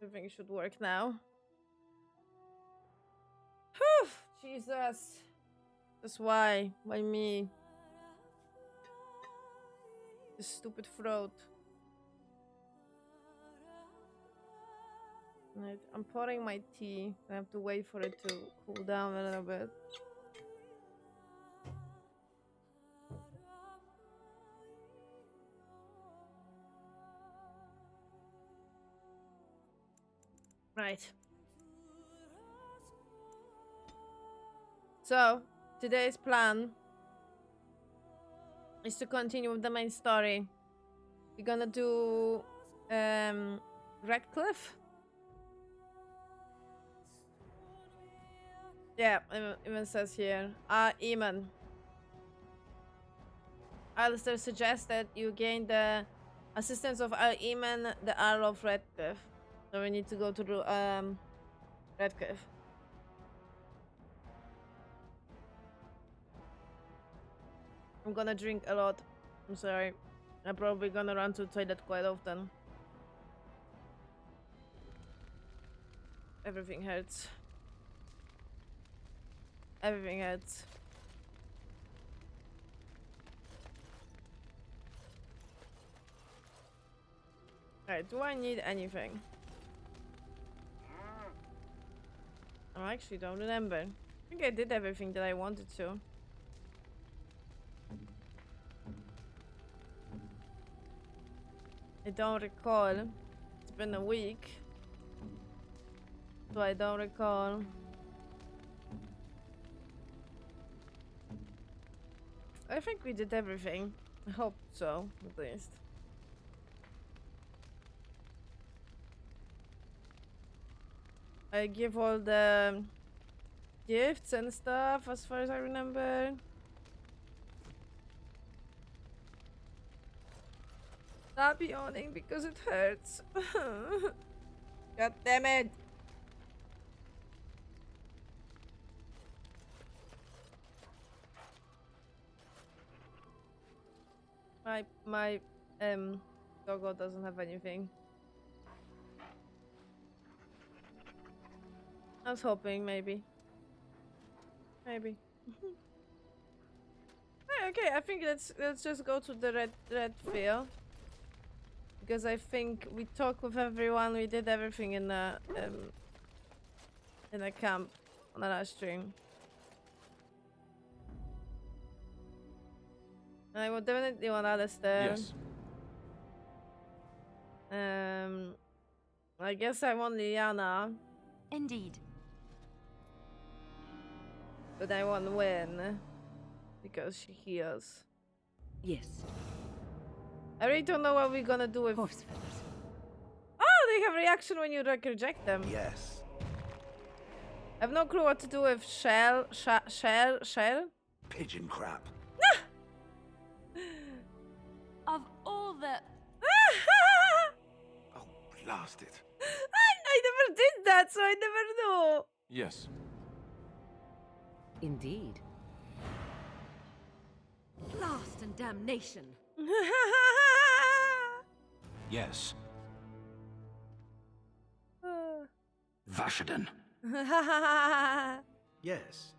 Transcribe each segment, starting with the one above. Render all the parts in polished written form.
Everything should work now. Whew, Jesus. That's why. Why me? This stupid throat. Right, I'm pouring my tea. I have to wait for it to cool down a little bit. Right. So, today's plan is to continue with the main story. We're gonna do Redcliffe. Yeah, even says here. Eamon. Alistair suggested you gain the assistance of Eamon, the Earl of Redcliffe. So we need to go to Redcliffe. I'm gonna drink a lot. I'm sorry. I'm probably gonna run to the toilet quite often. Everything hurts. Everything hurts. Alright, do I need anything? I actually don't remember. I think I did everything that I wanted to. I don't recall. It's been a week. So I don't recall. I think we did everything. I hope so, at least. I give all the gifts and stuff as far as I remember. Stop yawning because it hurts. God damn it. My doggo doesn't have anything. I was hoping maybe. Maybe. Okay, I think let's just go to the red field. Because I think we talked with everyone, we did everything in a camp on the last stream. I would definitely want Alistair. Yes. I guess I want Leliana. Indeed. But I want Win. Because she heals. Yes. I really don't know what we're gonna do with... Horse feathers. Oh, they have reaction when you reject them. Yes. I have no clue what to do with Shell. Pigeon crap. Of all the... Oh, blast it. I never did that, so I never know. Yes. Indeed. Blast and damnation. Yes. Vashaden. Yes.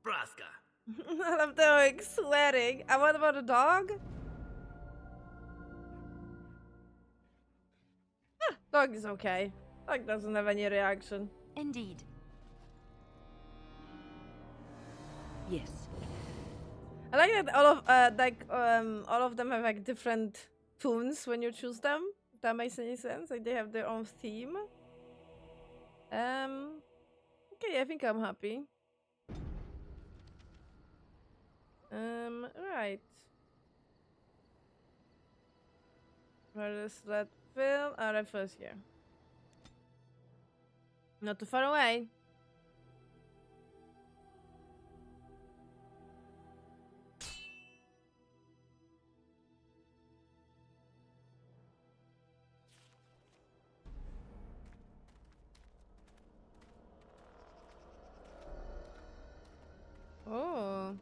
Braska. I love the swearing. And what about a dog? Dog is okay. Dog doesn't have any reaction. Indeed. Yes. I like that all of them have like different tunes when you choose them. If that makes any sense. Like they have their own theme. Okay, I think I'm happy. Right. Where is Redfield? Redfield's here. Not too far away. Oh.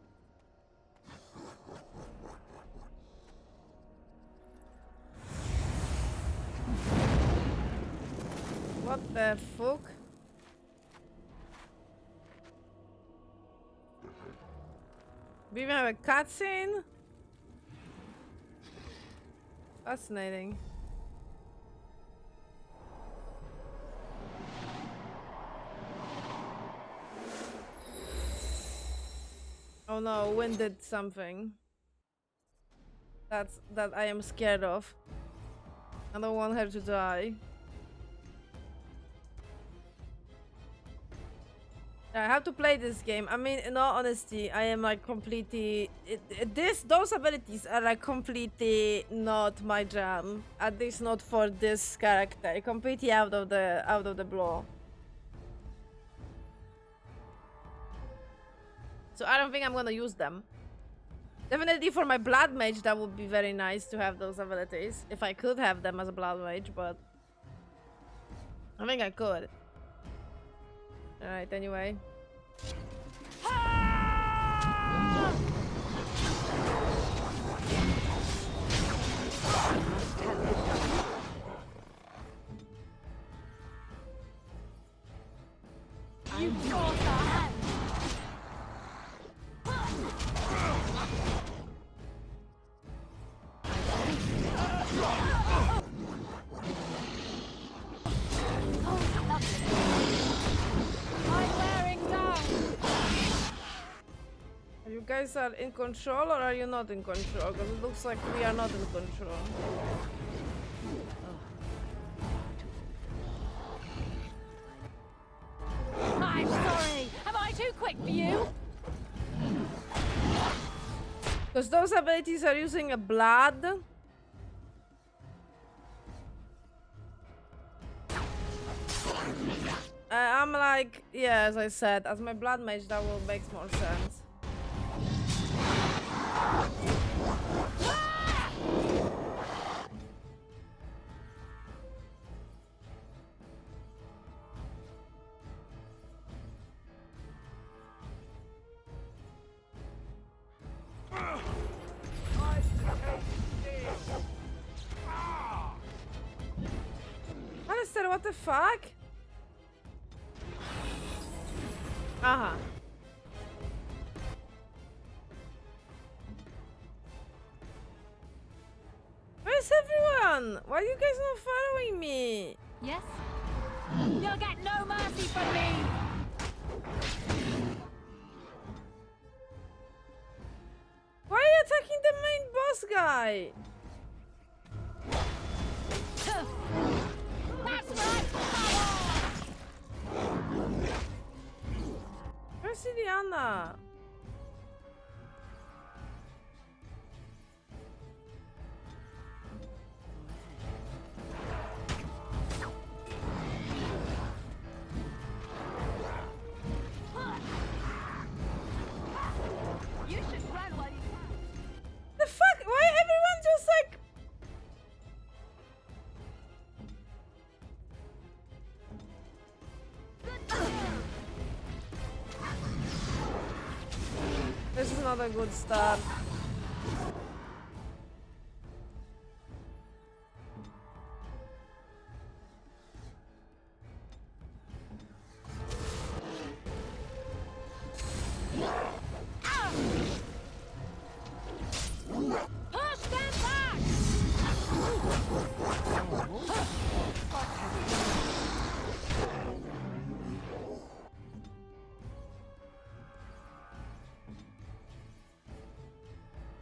What the fuck? We even have a cutscene? Fascinating. Oh no, Wind did something. That I am scared of. I don't want her to die. I have to play this game. I mean, in all honesty, I am like completely. Those abilities are like completely not my jam. At least not for this character. Completely out of the blue. So I don't think I'm gonna use them. Definitely for my blood mage, that would be very nice to have those abilities. If I could have them as a blood mage, but I think I could. Alright, anyway. You force our hand. You guys are in control or are you not in control? Because it looks like we are not in control. I'm sorry. Am I too quick for you? Because those abilities are using a blood. I'm like, yeah, as I said, as my blood mage, that will make more sense. Alistair, what the fuck? Uh-huh. Where's everyone? Why are you guys not following me? Yes? You'll get no mercy from me! Why are you attacking the main boss guy? That's right! Where's Leliana? You should run while you can. The fuck? Why everyone just like... This is not a good start. Push them back!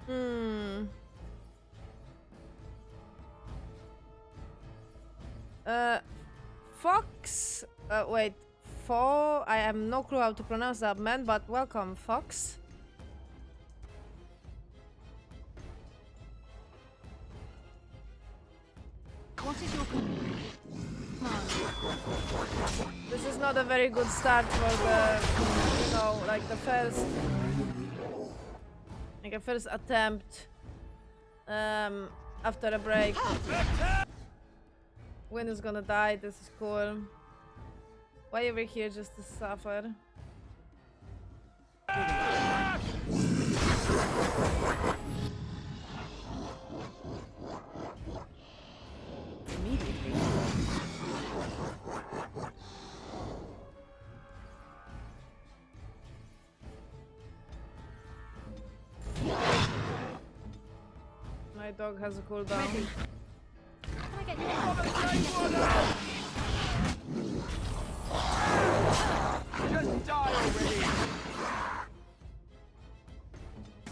Hmm. Fox. Wait. I have no clue how to pronounce that, man. But welcome, Fox. What is your command? This is not a very good start for the, you know, like the first, like a first attempt, after a break. Win is gonna die. This is cool. Why over here just to suffer? Immediately. dog has a cooldown. Ready. Can I get you? Just die already!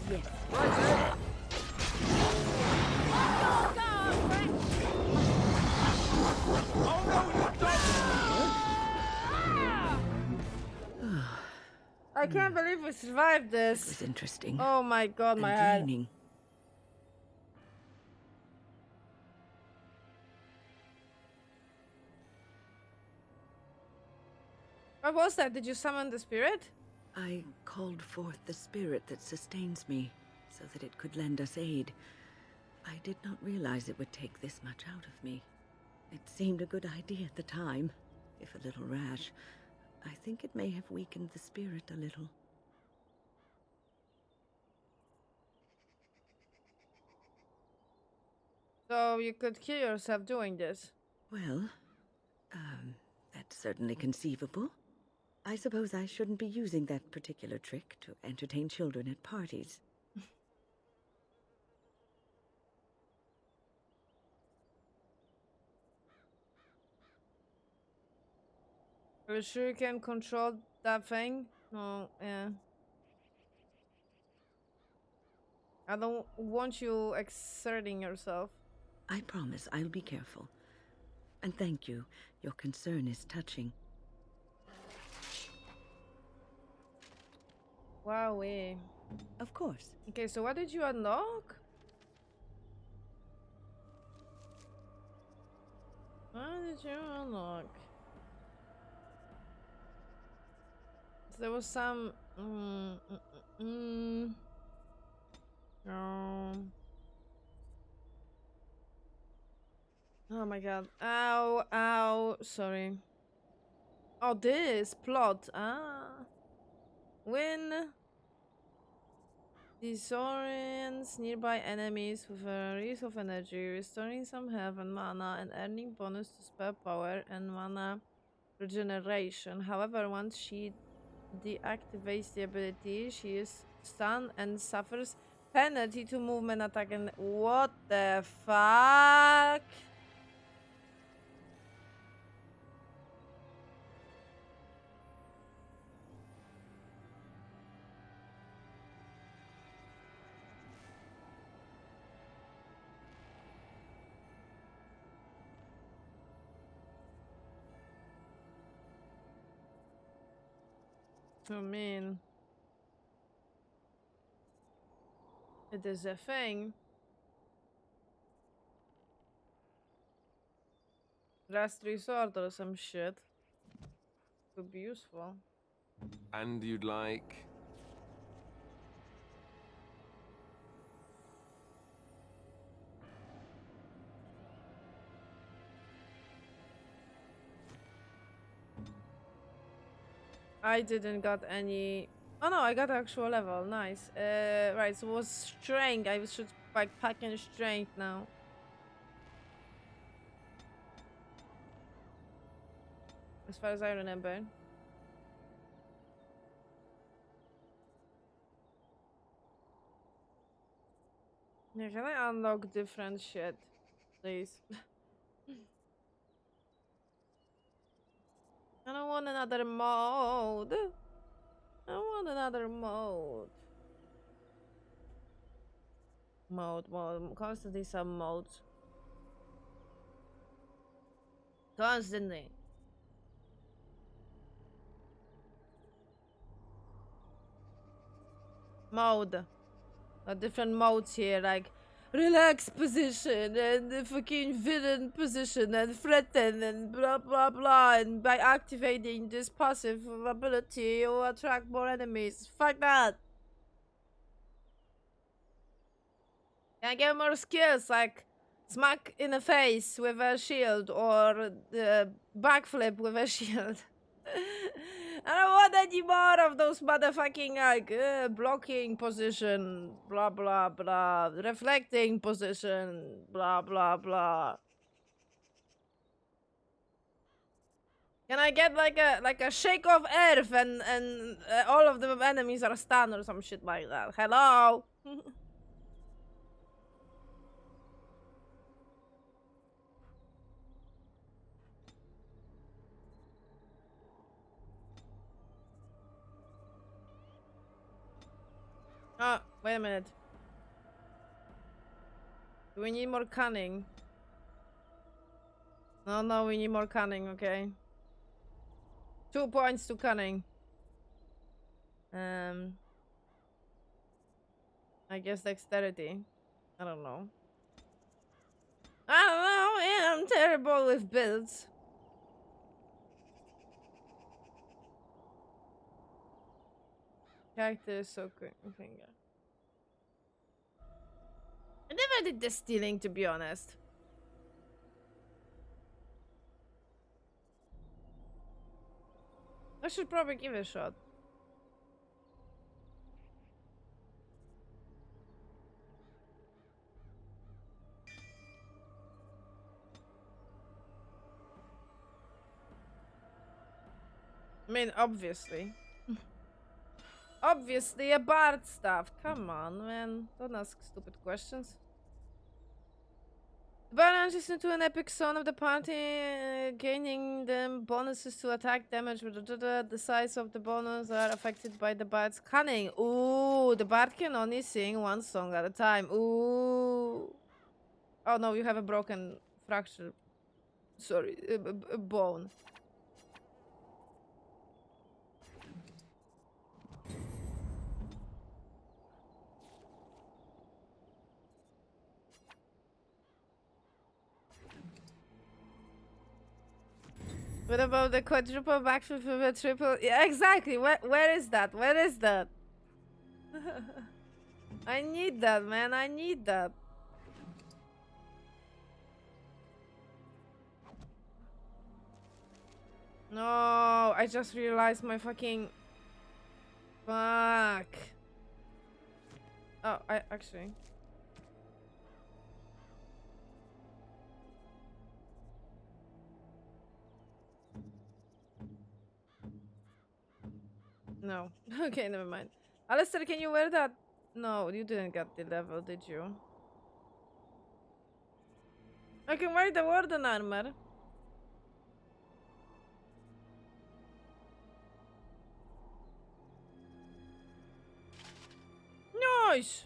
Yes. Oh no, you dog! I can't believe we survived It this. was interesting. Oh my god, my and head. draining. What was that? Did you summon the spirit? I called forth the spirit that sustains me, so that it could lend us aid. I did not realize it would take this much out of me. It seemed a good idea at the time, if a little rash. I think it may have weakened the spirit a little. So you could kill yourself doing this. Well, that's certainly conceivable. I suppose I shouldn't be using that particular trick to entertain children at parties. Are you sure you can control that thing? No, yeah. I don't want you exerting yourself. I promise I'll be careful. And thank you. Your concern is touching. Wowee. Of course. Okay, so what did you unlock? What did you unlock? So there was some... Oh my god. Ow, ow. Sorry. Oh, this plot. Ah. Win. Disorients nearby enemies with a release of energy, restoring some health and mana, and earning bonus to spell power and mana regeneration. However, once she deactivates the ability, she is stunned and suffers penalty to movement attack. And what the fuck? I mean, it is a thing. Last resort or some shit. Could be useful. And you'd like... I didn't got any. Oh no, I got actual level. Nice. Right. So it was strength. I should like pack in strength now. As far as I remember. Yeah, can I unlock different shit, please? I don't want another mode. I want another mode. Mode. Constantly some modes. Constantly. Mode. Different modes here, like relax position and the fucking villain position and threaten and blah blah blah, and by activating this passive ability you'll attract more enemies. Fuck that. Can I get more skills like smack in the face with a shield or backflip with a shield? I don't want any more of those motherfucking like blocking position, blah blah blah, reflecting position, blah blah blah. Can I get like a shake of earth and all of the enemies are stunned or some shit like that? Hello. Oh, wait a minute. Do we need more cunning? No, we need more cunning, okay. 2 points to cunning. I guess dexterity. I don't know. I don't know, man. I'm terrible with builds. Character is so quick. Finger. I never did the stealing, to be honest. I should probably give it a shot. I mean, obviously. Obviously, a bard stuff. Come on, man. Don't ask stupid questions. The bard enters into an epic zone of the party, gaining them bonuses to attack damage. The size of the bonus are affected by the bard's cunning. Ooh, the bard can only sing one song at a time. Ooh. Oh no, you have a broken fracture. Sorry, a bone. What about the quadruple backflip with a triple? Yeah, exactly. Where is that? Where is that? I need that, man. I need that. No, I just realized my fucking... Fuck. Oh, I actually... No. Okay, never mind. Alistair, can you wear that? No, you didn't get the level, did you? I can wear the Warden armor. Nice!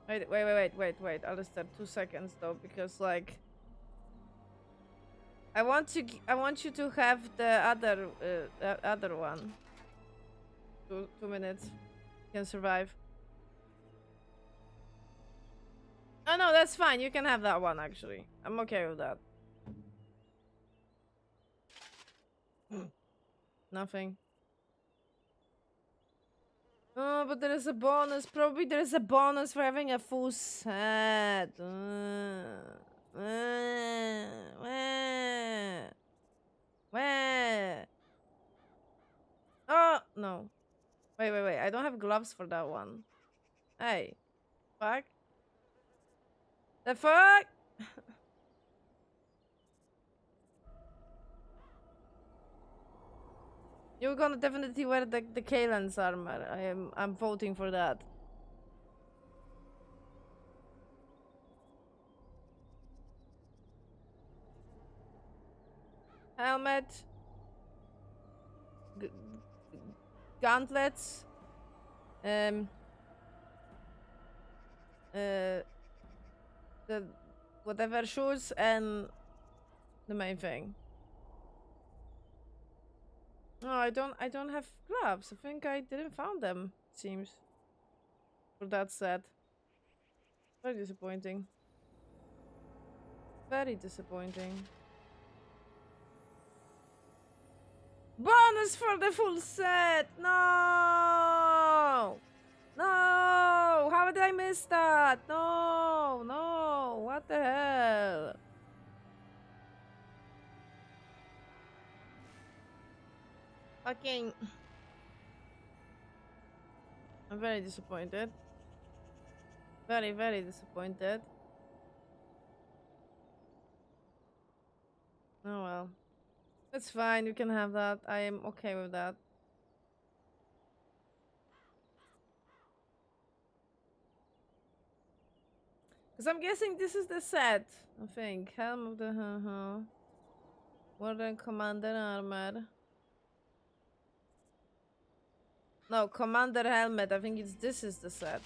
Wait, Alistair, 2 seconds though, because like... I want you to have the other one. 2 minutes. You can survive. Oh no, that's fine. You can have that one actually. I'm okay with that. Nothing. Oh, but there is a bonus. Probably there is a bonus for having a full set. Where? Oh, no. Wait. I don't have gloves for that one. Hey. Fuck. The fuck? You're gonna definitely wear the Kalen's armor. I'm voting for that. Helmet. Gauntlets. The whatever shoes and the main thing. No, I don't have gloves. I think I didn't found them, it seems. For that set. Very disappointing. Very disappointing. Bonus for the full set! No! No! How did I miss that? No! What the hell? Fucking... I'm very disappointed. Very disappointed. Oh well. That's fine, you can have that. I am okay with that. Because I'm guessing this is the set. I think. Helm of the Warden Commander Armor. No, Commander Helmet. I think this is the set.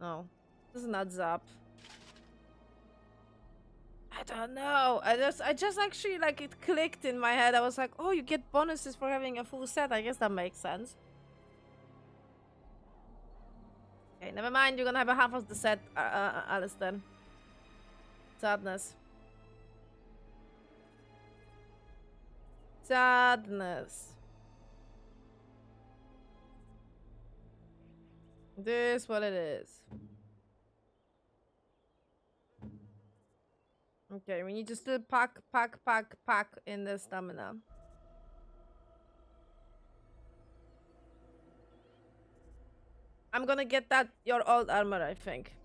No, this is not Zap. I don't know. I just actually like it clicked in my head. I was like, oh, you get bonuses for having a full set. I guess that makes sense. Okay, never mind. You're gonna have a half of the set, Alistair. Sadness. Sadness. This what it is. Okay, we need to still pack in the stamina. I'm gonna get that your old armor, I think.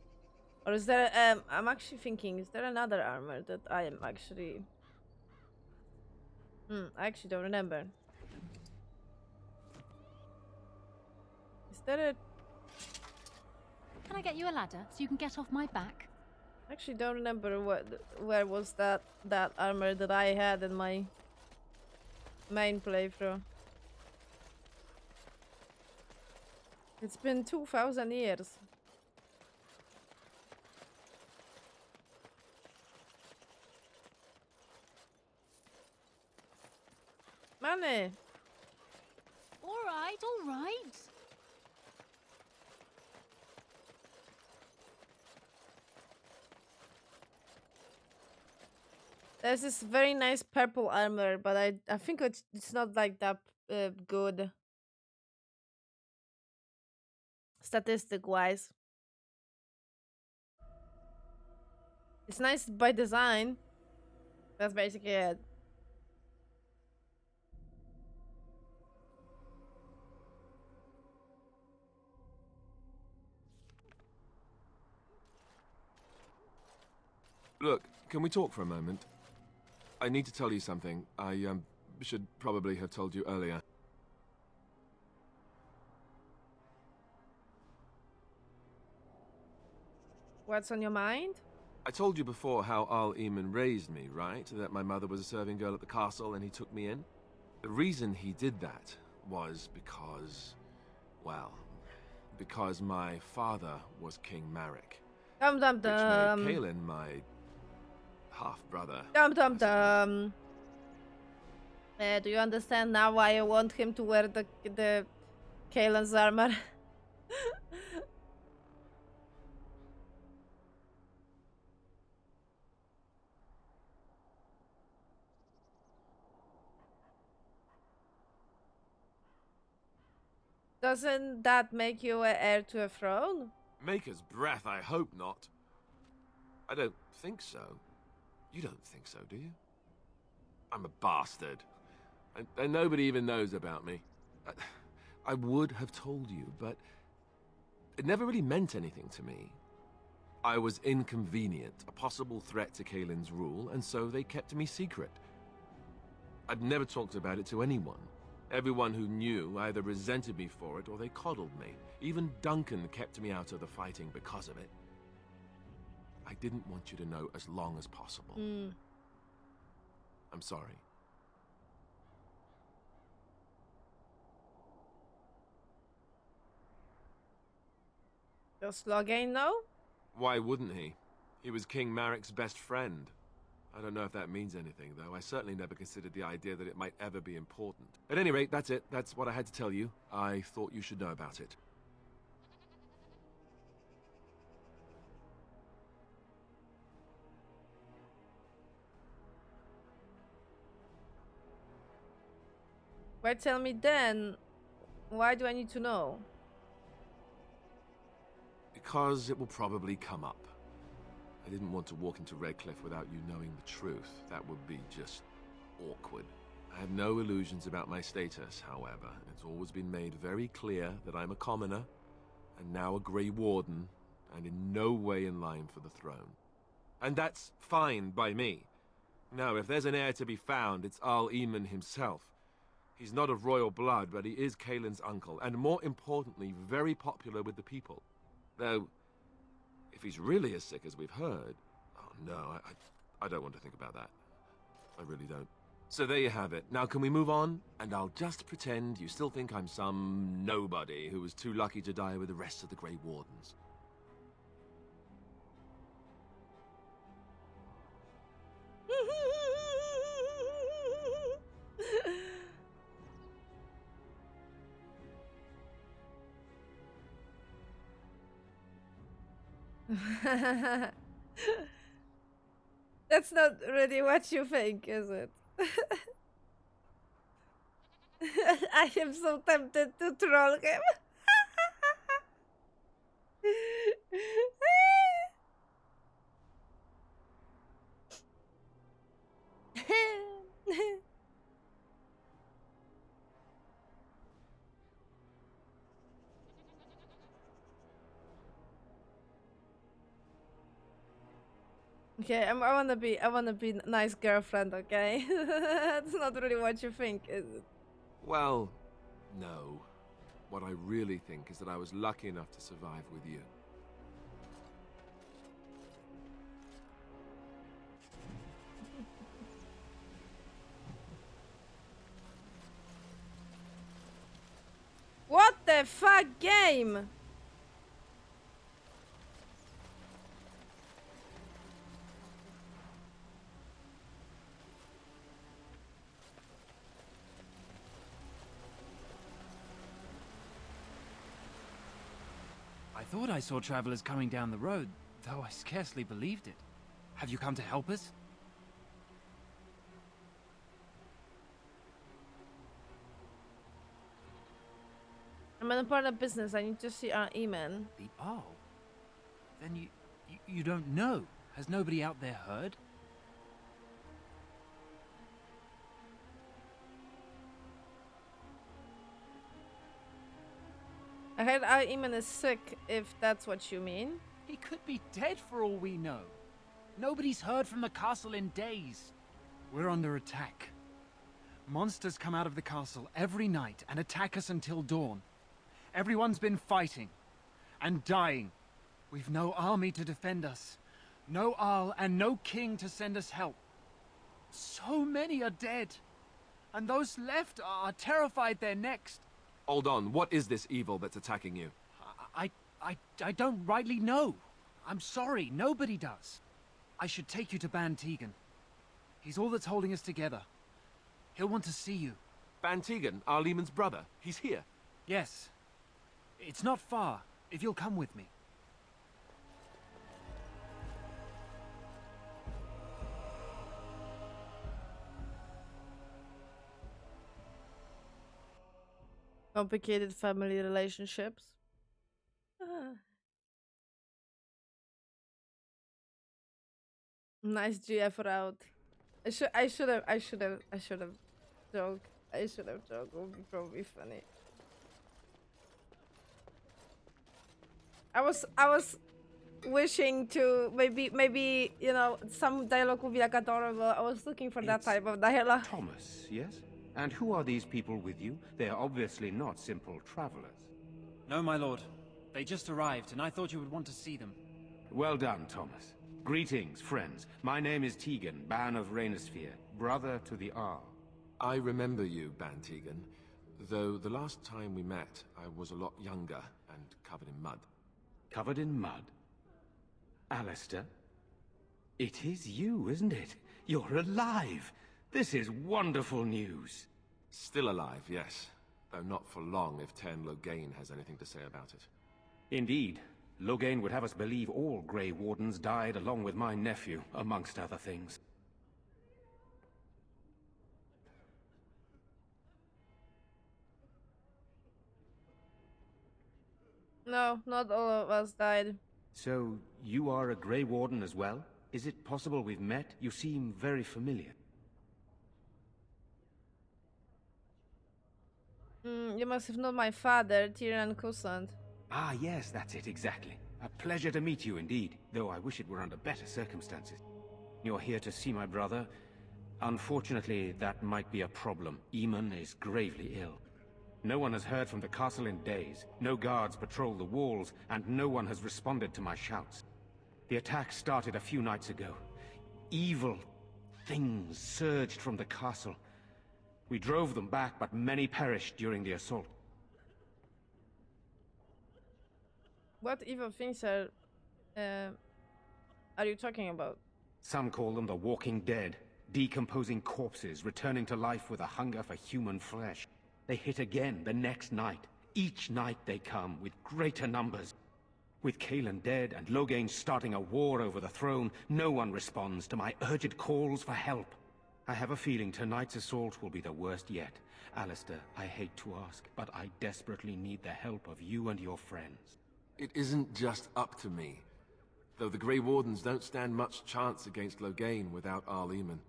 Or is there I'm actually thinking, is there another armor that I am actually I actually don't remember. Is there a Can I get you a ladder so you can get off my back? I actually don't remember where was that armor that I had in my main playthrough. It's been 2000 years. Money. All right, all right. There's this very nice purple armor, but I think it's not like that good statistic wise. It's nice by design. That's basically it. Look, can we talk for a moment? I need to tell you something. I should probably have told you earlier. What's on your mind? I told you before how Al Eamon raised me, right? That my mother was a serving girl at the castle and he took me in. The reason he did that was because, well, because my father was King Marek. Dum dum Which dum. made Kaelin my half-brother. Dum dum dum. Do you understand now why I want him to wear the Kaelin's armor? Doesn't that make you an heir to a throne? Maker's breath, I hope not. I don't think so. You don't think so, do you? I'm a bastard. And nobody even knows about me. I would have told you, but it never really meant anything to me. I was inconvenient, a possible threat to Kaelin's rule, and so they kept me secret. I'd never talked about it to anyone. Everyone who knew either resented me for it or they coddled me. Even Duncan kept me out of the fighting because of it. I didn't want you to know as long as possible. I'm sorry. Does Loghain know? Why wouldn't he? He was King Marek's best friend. I don't know if that means anything, though. I certainly never considered the idea that it might ever be important. At any rate, that's it. That's what I had to tell you. I thought you should know about it. Why tell me then? Why do I need to know? Because it will probably come up. I didn't want to walk into Redcliffe without you knowing the truth. That would be just awkward. I have no illusions about my status, however. It's always been made very clear that I'm a commoner, and now a Grey Warden, and in no way in line for the throne. And that's fine by me. No, if there's an heir to be found, it's Al Eamon himself. He's not of royal blood, but he is Kaelin's uncle, and more importantly, very popular with the people. Though, if he's really as sick as we've heard... Oh no, I don't want to think about that. I really don't. So there you have it. Now can we move on? And I'll just pretend you still think I'm some nobody who was too lucky to die with the rest of the Grey Wardens. That's not really what you think, is it? I am so tempted to troll him. Okay, I wanna be nice girlfriend, okay? That's not really what you think, is it? Well, no. What I really think is that I was lucky enough to survive with you. What the fuck game? I thought I saw travelers coming down the road, though I scarcely believed it. Have you come to help us? I'm an important business. I need to see our email. The Arl? Then you don't know. Has nobody out there heard? I heard our Iman is sick, if that's what you mean. He could be dead for all we know. Nobody's heard from the castle in days. We're under attack. Monsters come out of the castle every night and attack us until dawn. Everyone's been fighting and dying. We've no army to defend us, no Arl and no king to send us help. So many are dead, and those left are terrified they're next. Hold on, what is this evil that's attacking you? I don't rightly know. I'm sorry, nobody does. I should take you to Ban Tegan. He's all that's holding us together. He'll want to see you. Ban Tegan, our Lehman's brother. He's here. Yes. It's not far, if you'll come with me. Complicated family relationships. Ah. Nice GF route. I should have joked. I should have joked. It would be probably funny. I was wishing to maybe you know some dialogue would be like adorable. I was looking for that type of dialogue. Thomas, yes? And who are these people with you? They are obviously not simple travelers. No, my lord. They just arrived, and I thought you would want to see them. Well done, Thomas. Greetings, friends. My name is Tegan, Ban of Remaster, brother to the Arl. I remember you, Ban Tegan, though the last time we met, I was a lot younger and covered in mud. Covered in mud? Alistair? It is you, isn't it? You're alive! This is wonderful news. Still alive, yes. Though not for long if Ten Loghain has anything to say about it. Indeed. Loghain would have us believe all Grey Wardens died along with my nephew, amongst other things. No, not all of us died. So, you are a Grey Warden as well? Is it possible we've met? You seem very familiar. You must have known my father, Tyrion Kusant. Ah, yes, that's it, exactly. A pleasure to meet you indeed, though I wish it were under better circumstances. You're here to see my brother. Unfortunately, that might be a problem. Eamon is gravely ill. No one has heard from the castle in days. No guards patrol the walls, and no one has responded to my shouts. The attack started a few nights ago. Evil things surged from the castle. We drove them back, but many perished during the assault. What evil things are you talking about? Some call them the walking dead, decomposing corpses returning to life with a hunger for human flesh. They hit again the next night. Each night they come with greater numbers. With Kaelin dead and Loghain starting a war over the throne, no one responds to my urgent calls for help. I have a feeling tonight's assault will be the worst yet. Alistair, I hate to ask, but I desperately need the help of you and your friends. It isn't just up to me. Though the Grey Wardens don't stand much chance against Loghain without Arl Eamon.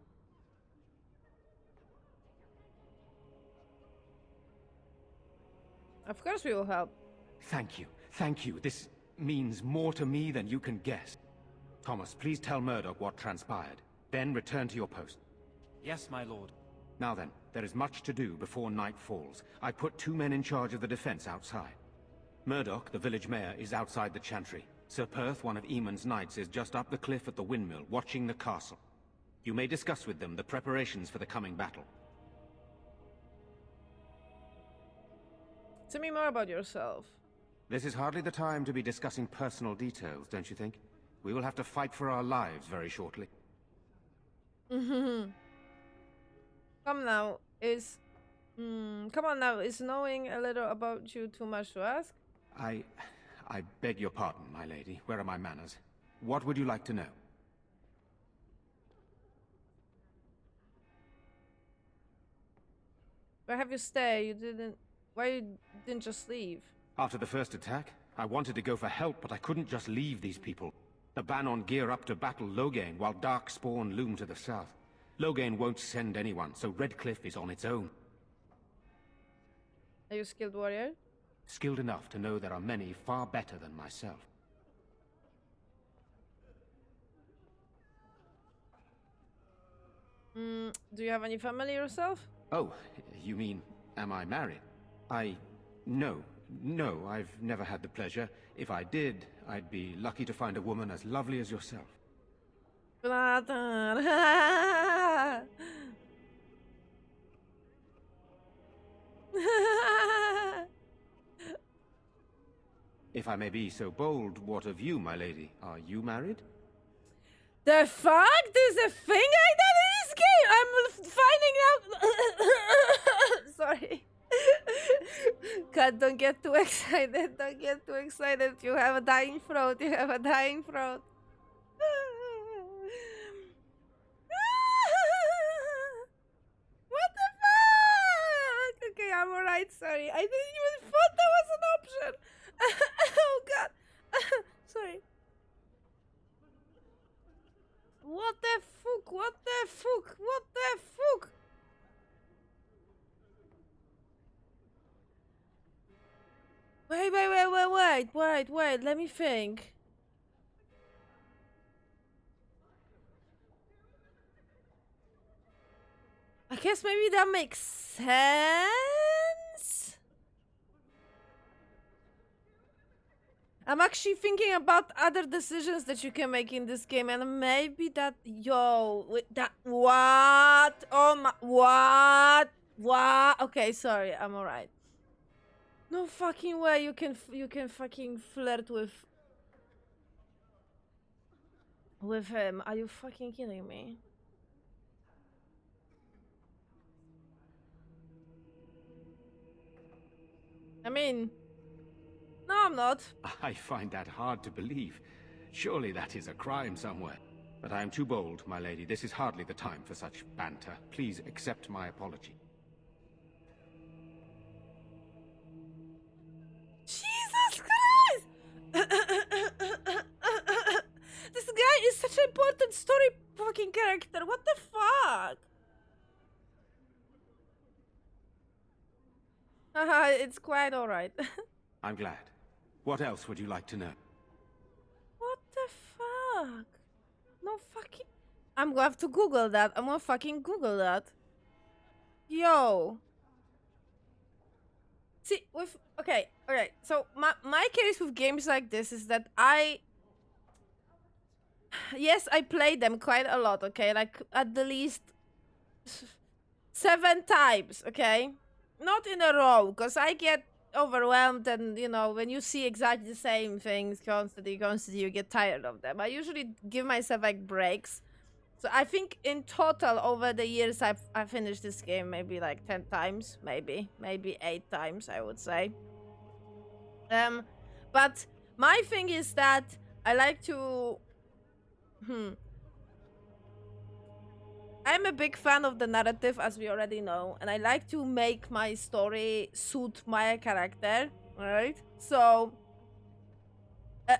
Of course we will help. Thank you. Thank you. This means more to me than you can guess. Thomas, please tell Murdoch what transpired. Then return to your post. Yes, my lord. Now then, there is much to do before night falls. I put 2 men in charge of the defense outside. Murdoch, the village mayor, is outside the chantry. Sir Perth, one of Eamon's knights, is just up the cliff at the windmill, watching the castle. You may discuss with them the preparations for the coming battle. Tell me more about yourself. This is hardly the time to be discussing personal details, don't you think? We will have to fight for our lives very shortly. Come now, is come on now, is knowing a little about you too much to ask? I beg your pardon, my lady. Where are my manners? What would you like to know? Where have you stayed? You didn't. Why you didn't just leave? After the first attack, I wanted to go for help, but I couldn't just leave these people. The Banon gear up to battle Loghain, while Darkspawn loom to the south. Loghain won't send anyone, so Redcliffe is on its own. Are you a skilled warrior? Skilled enough to know there are many far better than myself. Do you have any family yourself? Oh, you mean, am I married? No, I've never had the pleasure. If I did, I'd be lucky to find a woman as lovely as yourself. Brother. If I may be so bold, what of you, my lady? Are you married? The fuck? There's a thing like that in this game? I'm finding out. Sorry. God, don't get too excited. Don't get too excited. You have a dying throat. You have a dying throat. What the fuck? Okay, I'm alright. Sorry. I didn't even thought that was an option. Oh god. Sorry. What the fuck? What the fuck? What the fuck? Wait, let me think. I guess maybe that makes sense? I'm actually thinking about other decisions that you can make in this game, and maybe that, what? Oh my, what? Okay, sorry, I'm alright. No fucking way you can fucking flirt with him. Are you fucking kidding me? I mean, no, I'm not. I find that hard to believe. Surely that is a crime somewhere. But I am too bold, my lady. This is hardly the time for such banter. Please accept my apology. Jesus Christ! This guy is such an important story fucking character. What the fuck? Haha, it's quite alright. I'm glad. What else would you like to know? What the fuck? No fucking... I'm gonna have to Google that. I'm gonna fucking Google that. Yo. See, with... Okay. So, my case with games like this is that Yes, I played them quite a lot, okay? Like, at the least 7 times, okay? Not in a row, because I get overwhelmed and, you know, when you see exactly the same things constantly, you get tired of them. I usually give myself, like, breaks. So I think in total, over the years, I've finished this game maybe, like, 10 times. Maybe 8 times, I would say. But my thing is that I like to... I'm a big fan of the narrative, as we already know, and I like to make my story suit my character, right? So,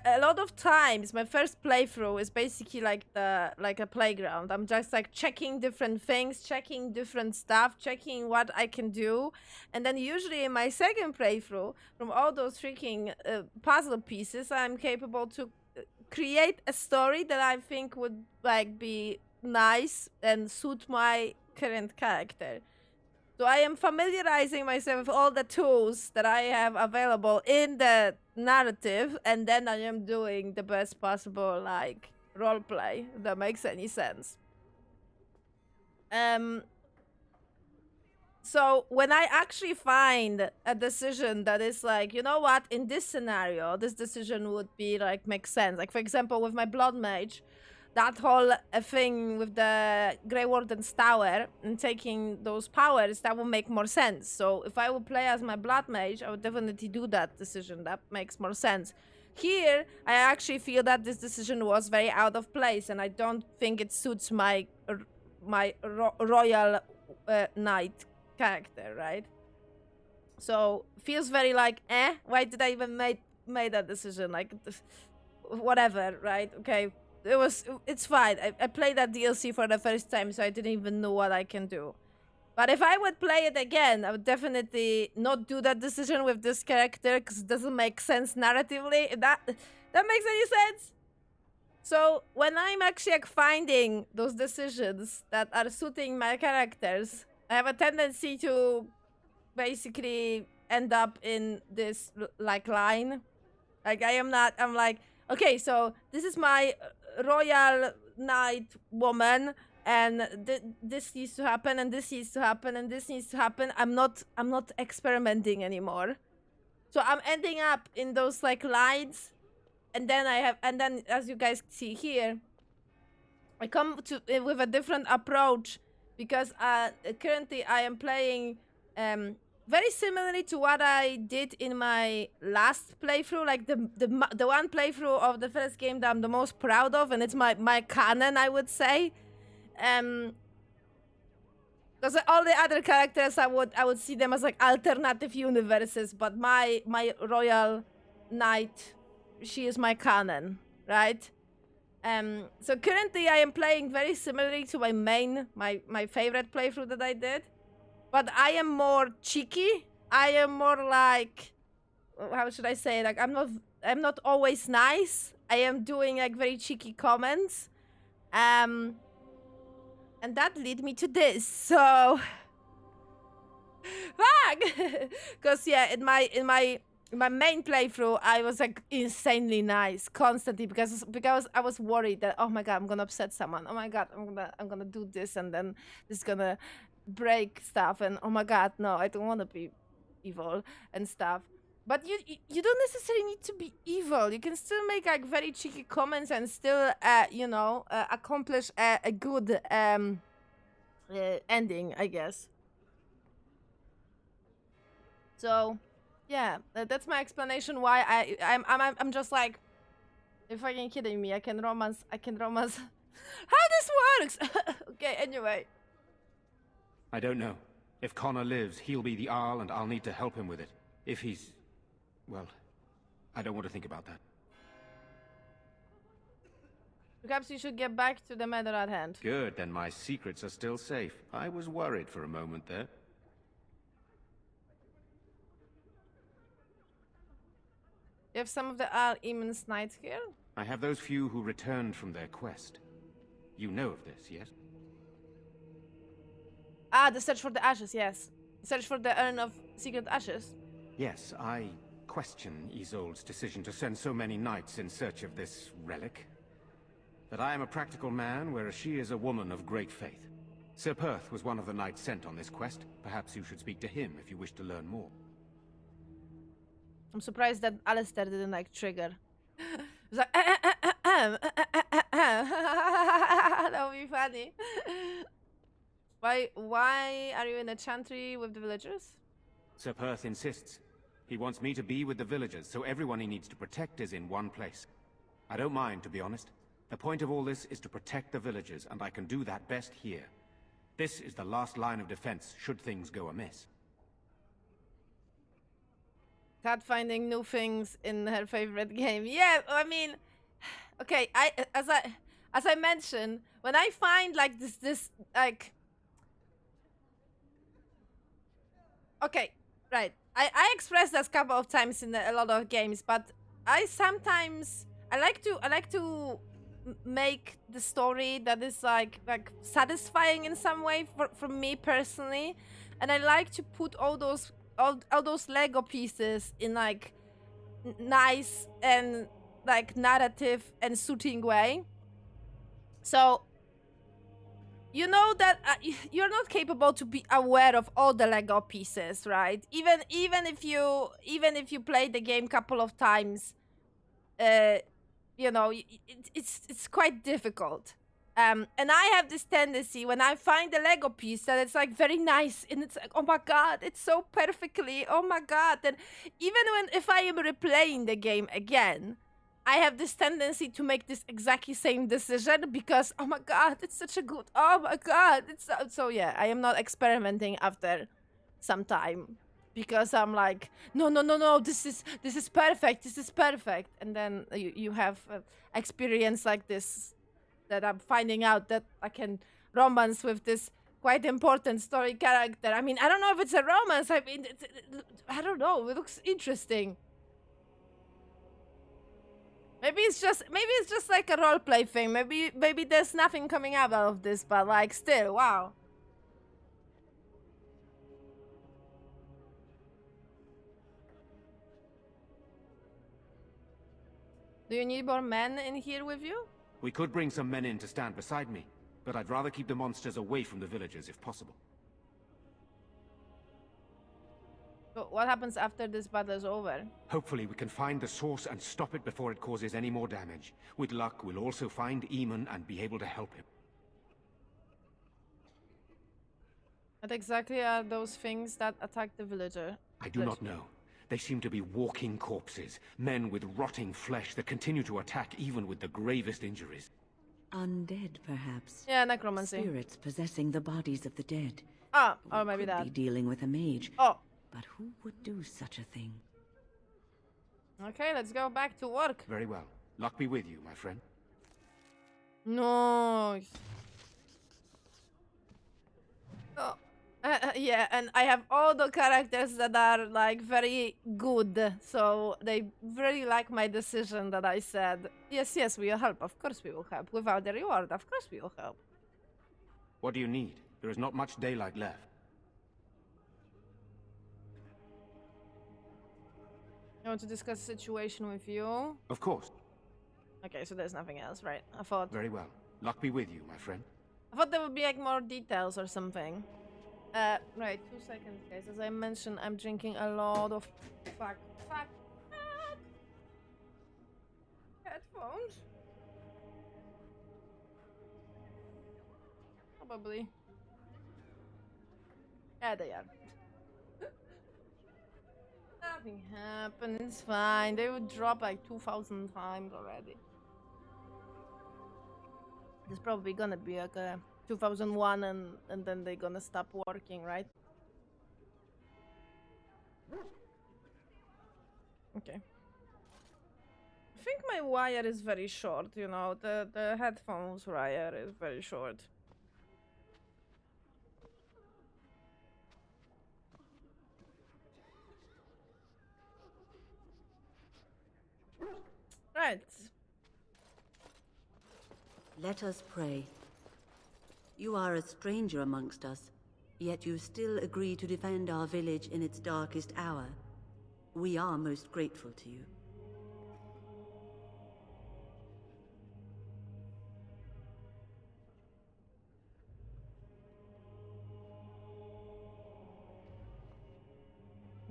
a lot of times, my first playthrough is basically like a playground. I'm just like checking different things, checking different stuff, checking what I can do, and then usually in my second playthrough, from all those freaking puzzle pieces, I'm capable to create a story that I think would like be nice and suit my current character. So I am familiarizing myself with all the tools that I have available in the narrative, and then I am doing the best possible like roleplay, if that makes any sense. So when I actually find a decision that is like, you know what, in this scenario, this decision would be like make sense. Like for example, with my blood mage, that whole thing with the Grey Warden's tower and taking those powers, that would make more sense. So if I would play as my blood mage, I would definitely do that decision. That makes more sense. Here, I actually feel that this decision was very out of place, and I don't think it suits my royal knight character, right? So feels very like, why did I even made that decision? Like, whatever, right? Okay, it's fine. I played that DLC for the first time, so I didn't even know what I can do. But if I would play it again, I would definitely not do that decision with this character because it doesn't make sense narratively. If that makes any sense. So when I'm actually like finding those decisions that are suiting my characters, I have a tendency to basically end up in this like line. Like I'm like, okay, so this is my royal knight woman, and this needs to happen, and this needs to happen, and this needs to happen. I'm not experimenting anymore. So I'm ending up in those like lines, and then as you guys see here, I come to with a different approach because currently I am playing very similarly to what I did in my last playthrough, like the one playthrough of the first game that I'm the most proud of, and it's my canon, I would say. Because all the other characters, I would see them as like alternative universes, but my royal knight, she is my canon, right? So currently I am playing very similarly to my main, my favorite playthrough that I did. But I am more cheeky. I am more like, how should I say? Like I'm not always nice. I am doing like very cheeky comments, and that led me to this. So, fuck, because yeah, in my main playthrough, I was like insanely nice constantly because I was worried that, oh my god, I'm gonna upset someone. Oh my god, I'm gonna do this, and then this is gonna break stuff, and oh my god, no, I don't want to be evil and stuff. But you don't necessarily need to be evil. You can still make like very cheeky comments and still accomplish a good ending, I guess. So yeah, that's my explanation why I'm just like, you're fucking kidding me. I can romance how this works. Okay, anyway. I don't know. If Connor lives, he'll be the Arl, and I'll need to help him with it. If he's... well, I don't want to think about that. Perhaps you should get back to the matter at hand. Good, then my secrets are still safe. I was worried for a moment there. You have some of the Arl Eamon's knights here? I have those few who returned from their quest. You know of this, yes? Ah, the search for the ashes, yes. Search for the urn of secret ashes. Yes, I question Isolde's decision to send so many knights in search of this relic. That I am a practical man, whereas she is a woman of great faith. Sir Perth was one of the knights sent on this quest. Perhaps you should speak to him if you wish to learn more. I'm surprised that Alistair didn't like trigger. It was like, that would be funny. Why are you in a chantry with the villagers? Sir Perth insists. He wants me to be with the villagers, so everyone he needs to protect is in one place. I don't mind, to be honest. The point of all this is to protect the villagers, and I can do that best here. This is the last line of defense, should things go amiss. Cat finding new things in her favorite game. Yeah, I mean, okay. As I mentioned, when I find like this like, okay, right. I expressed this a couple of times in a lot of games, but I like to make the story that is like satisfying in some way for me personally, and I like to put all those Lego pieces in like nice and like narrative and suiting way. So you know that you're not capable to be aware of all the Lego pieces, right? Even if you play the game couple of times, you know, it's quite difficult. And I have this tendency when I find a Lego piece that it's like very nice and it's like, oh my god, it's so perfectly, oh my god. And even if I am replaying the game again, I have this tendency to make this exactly same decision because, oh my god, it's such a good, oh my god, it's so yeah, I am not experimenting after some time because I'm like, no, this is perfect, and then you have experience like this that I'm finding out that I can romance with this quite important story character. I mean, I don't know if it's a romance. I mean, I don't know. It looks interesting. Maybe it's just like a roleplay thing. Maybe there's nothing coming out of this, but like still, wow. Do you need more men in here with you? We could bring some men in to stand beside me, but I'd rather keep the monsters away from the villagers if possible. So what happens after this battle is over? Hopefully we can find the source and stop it before it causes any more damage. With luck, we'll also find Eamon and be able to help him. What exactly are those things that attack the villager? I do not know. They seem to be walking corpses, men with rotting flesh that continue to attack even with the gravest injuries. Undead, perhaps. Yeah, necromancy. Spirits possessing the bodies of the dead. Ah, or maybe Could that. be dealing with a mage. Oh. But who would do such a thing? Okay, let's go back to work. Very well. Luck be with you, my friend. Nice. Oh. Yeah, and I have all the characters that are like very good, so they really like my decision that I said, yes, we will help. Of course we will help. Without the reward, of course we will help. What do you need? There is not much daylight left. I want to discuss the situation with you. Of course. Okay, so there's nothing else, right? I thought Very well. Luck be with you, my friend. there would be like more details or something. Right, 2 seconds, guys. As I mentioned, I'm drinking a lot of headphones. Probably. Yeah, they are. Nothing happened, it's fine. They would drop like 2,000 times already. There's probably gonna be like a 2001 and then they're gonna stop working, right? Okay. I think my wire is very short, you know, the headphones wire is very short. Right. Let us pray. You are a stranger amongst us, yet you still agree to defend our village in its darkest hour. We are most grateful to you.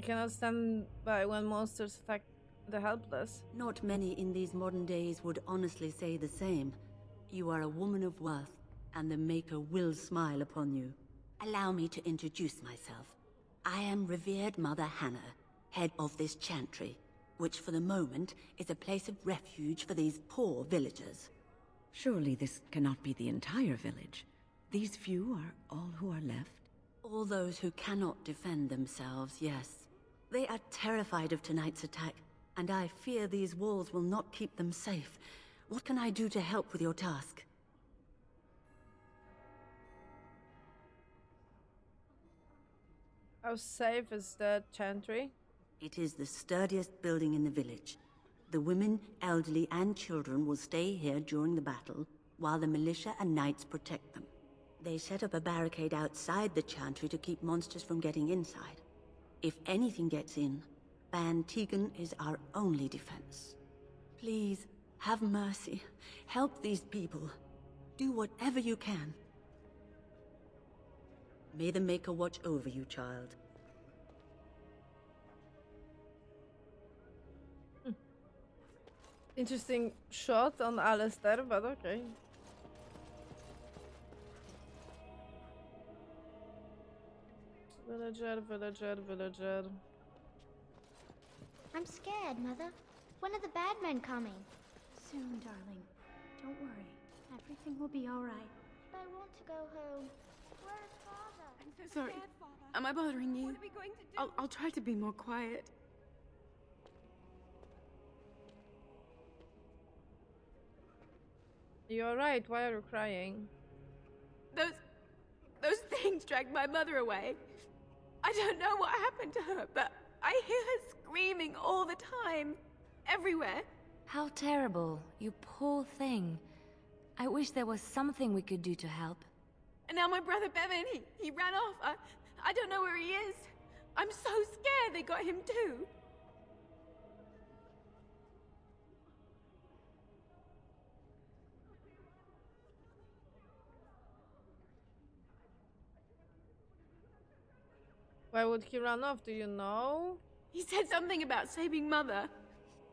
I cannot stand by when monsters attack the helpless. Not many in these modern days would honestly say the same. You are a woman of worth, and the Maker will smile upon you. Allow me to introduce myself. I am revered Mother Hannah, head of this chantry, which for the moment is a place of refuge for these poor villagers. Surely this cannot be the entire village. These few are all who are left? All those who cannot defend themselves, yes. They are terrified of tonight's attack, and I fear these walls will not keep them safe. What can I do to help with your task? How safe is the chantry? It is the sturdiest building in the village. The women, elderly, and children will stay here during the battle, while the militia and knights protect them. They set up a barricade outside the chantry to keep monsters from getting inside. If anything gets in, Ban Tegan is our only defense. Please, have mercy. Help these people. Do whatever you can. May the Maker watch over you, child. Interesting shot on Alistair, but okay. Villager. I'm scared, Mother. When are the bad men coming? Soon, darling. Don't worry. Everything will be all right. But I want to go home. Where is Father? I'm so sorry. Am I bothering you? What are we going to do? I'll try to be more quiet. You alright? Why are you crying? Those things dragged my mother away. I don't know what happened to her, but I hear her screaming all the time. Everywhere. How terrible. You poor thing. I wish there was something we could do to help. And now my brother Bevan, he ran off. I don't know where he is. I'm so scared they got him too. Why would he run off? Do you know? He said something about saving Mother.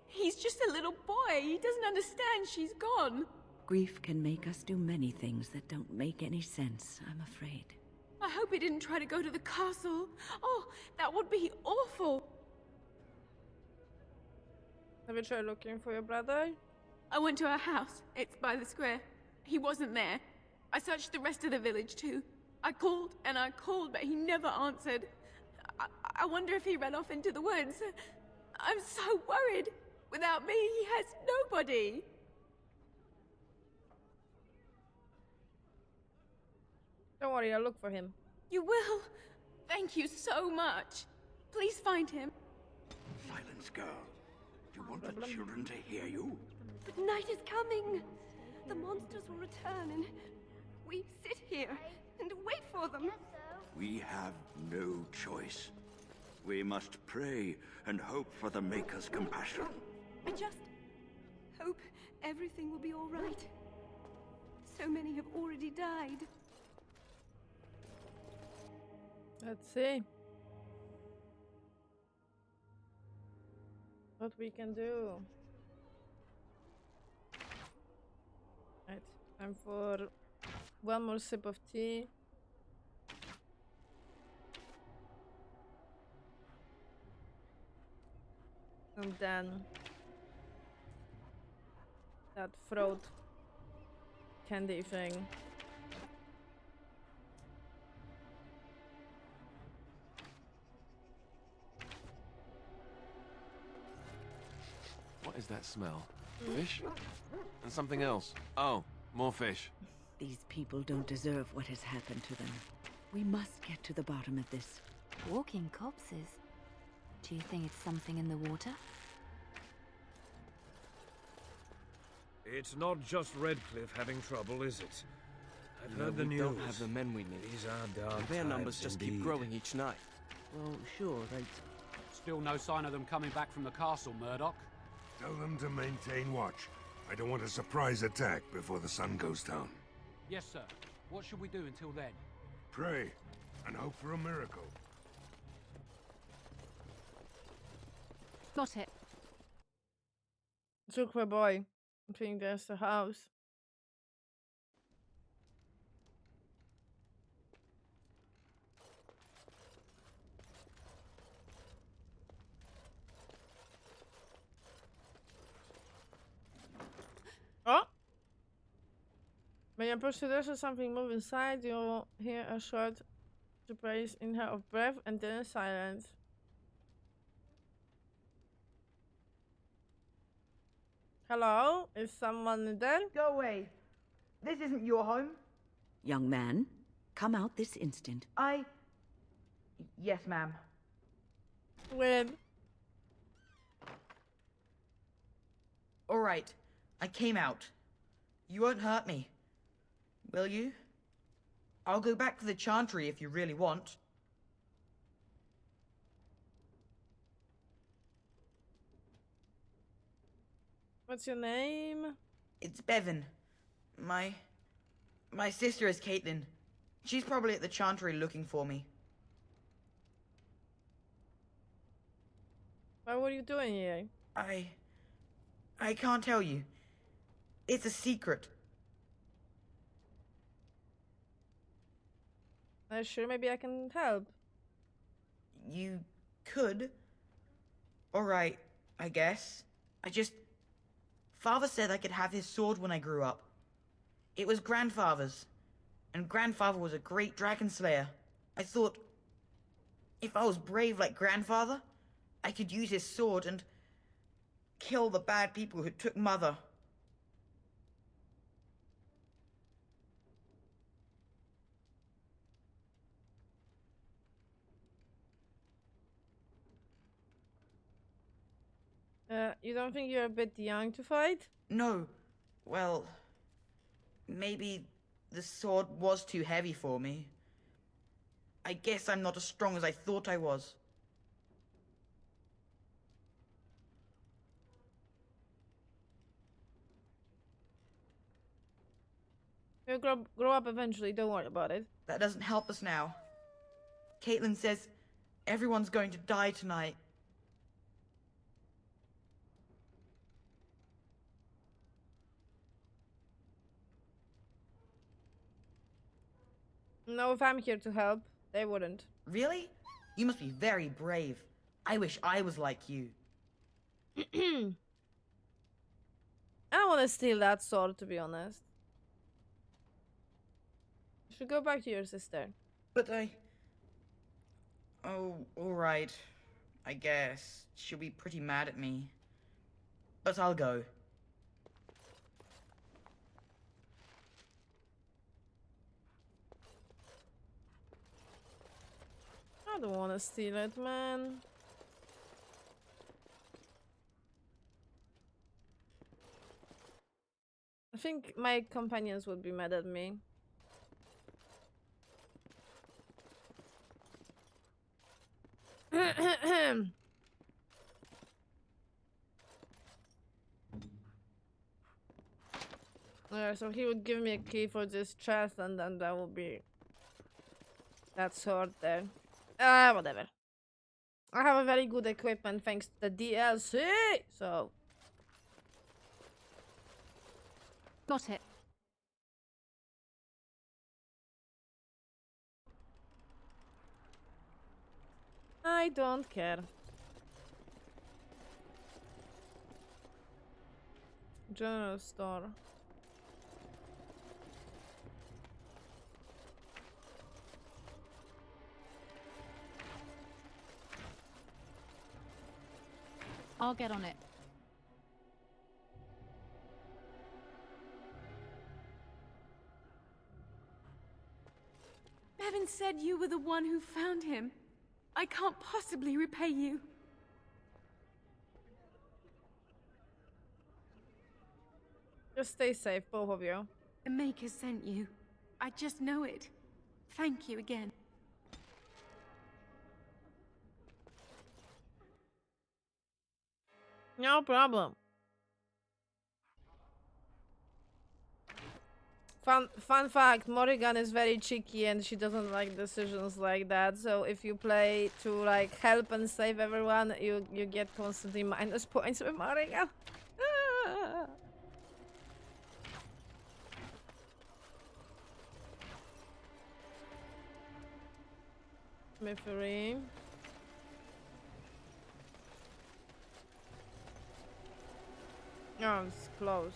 He's just a little boy. He doesn't understand she's gone. Grief can make us do many things that don't make any sense, I'm afraid. I hope he didn't try to go to the castle. Oh, that would be awful. Have you tried looking for your brother? I went to our house. It's by the square. He wasn't there. I searched the rest of the village too. I called and I called, but he never answered. I wonder if he ran off into the woods. I'm so worried. Without me, he has nobody. Don't worry, I'll look for him. You will? Thank you so much. Please find him. Silence, girl. Do you want the children to hear you? But night is coming. The monsters will return and we sit here and wait for them. We have no choice. We must pray and hope for the Maker's compassion. I just hope everything will be all right. So many have already died. Let's see what we can do. Right, time for one more sip of tea. And then that throat candy thing. What is that smell? Fish? And something else. Oh, more fish. These people don't deserve what has happened to them. We must get to the bottom of this. Walking corpses. Do you think it's something in the water? It's not just Redcliffe having trouble, is it? I've heard the we news. don't have the men we need. These are dark Their numbers times just indeed. keep growing each night. Well, sure, they... Still no sign of them coming back from the castle, Murdoch. Tell them to maintain watch. I don't want a surprise attack before the sun goes down. Yes, sir. What should we do until then? Pray, and hope for a miracle. Got it. Took my boy. I think there's the house. Oh! When you push to this or something move inside, you'll hear a short surprise inhale of breath and then silence. Hello? Is someone there? Go away. This isn't your home. Young man, come out this instant. Yes, ma'am. When? All right. I came out. You won't hurt me. Will you? I'll go back to the Chantry if you really want. What's your name? It's Bevan. My sister is Caitlin. She's probably at the Chantry looking for me. What were you doing here? I can't tell you. It's a secret. Sure, maybe I can help. You could. Alright, I guess. Father said I could have his sword when I grew up. It was Grandfather's. And Grandfather was a great dragon slayer. I thought, if I was brave like Grandfather, I could use his sword and kill the bad people who took Mother. You don't think you're a bit young to fight? No. Well, maybe the sword was too heavy for me. I guess I'm not as strong as I thought I was. You'll grow up eventually, don't worry about it. That doesn't help us now. Caitlin says everyone's going to die tonight. No, if I'm here to help, they wouldn't. Really? You must be very brave. I wish I was like you. I don't want to steal that sword, to be honest. You should go back to your sister. But Oh, alright. I guess. She'll be pretty mad at me. But I'll go. I don't want to steal it, man. I think my companions would be mad at me. So he would give me a key for this chest, and then that will be that sword there. Whatever. I have a very good equipment thanks to the DLC, so. Got it. I don't care. General store. I'll get on it. Bevan said you were the one who found him. I can't possibly repay you. Just stay safe, both of you. The Maker sent you. I just know it. Thank you again. No problem. Fun fact, Morrigan is very cheeky and she doesn't like decisions like that. So if you play to like help and save everyone, you get constantly minus points with Morrigan. Mystery. Oh, it's closed.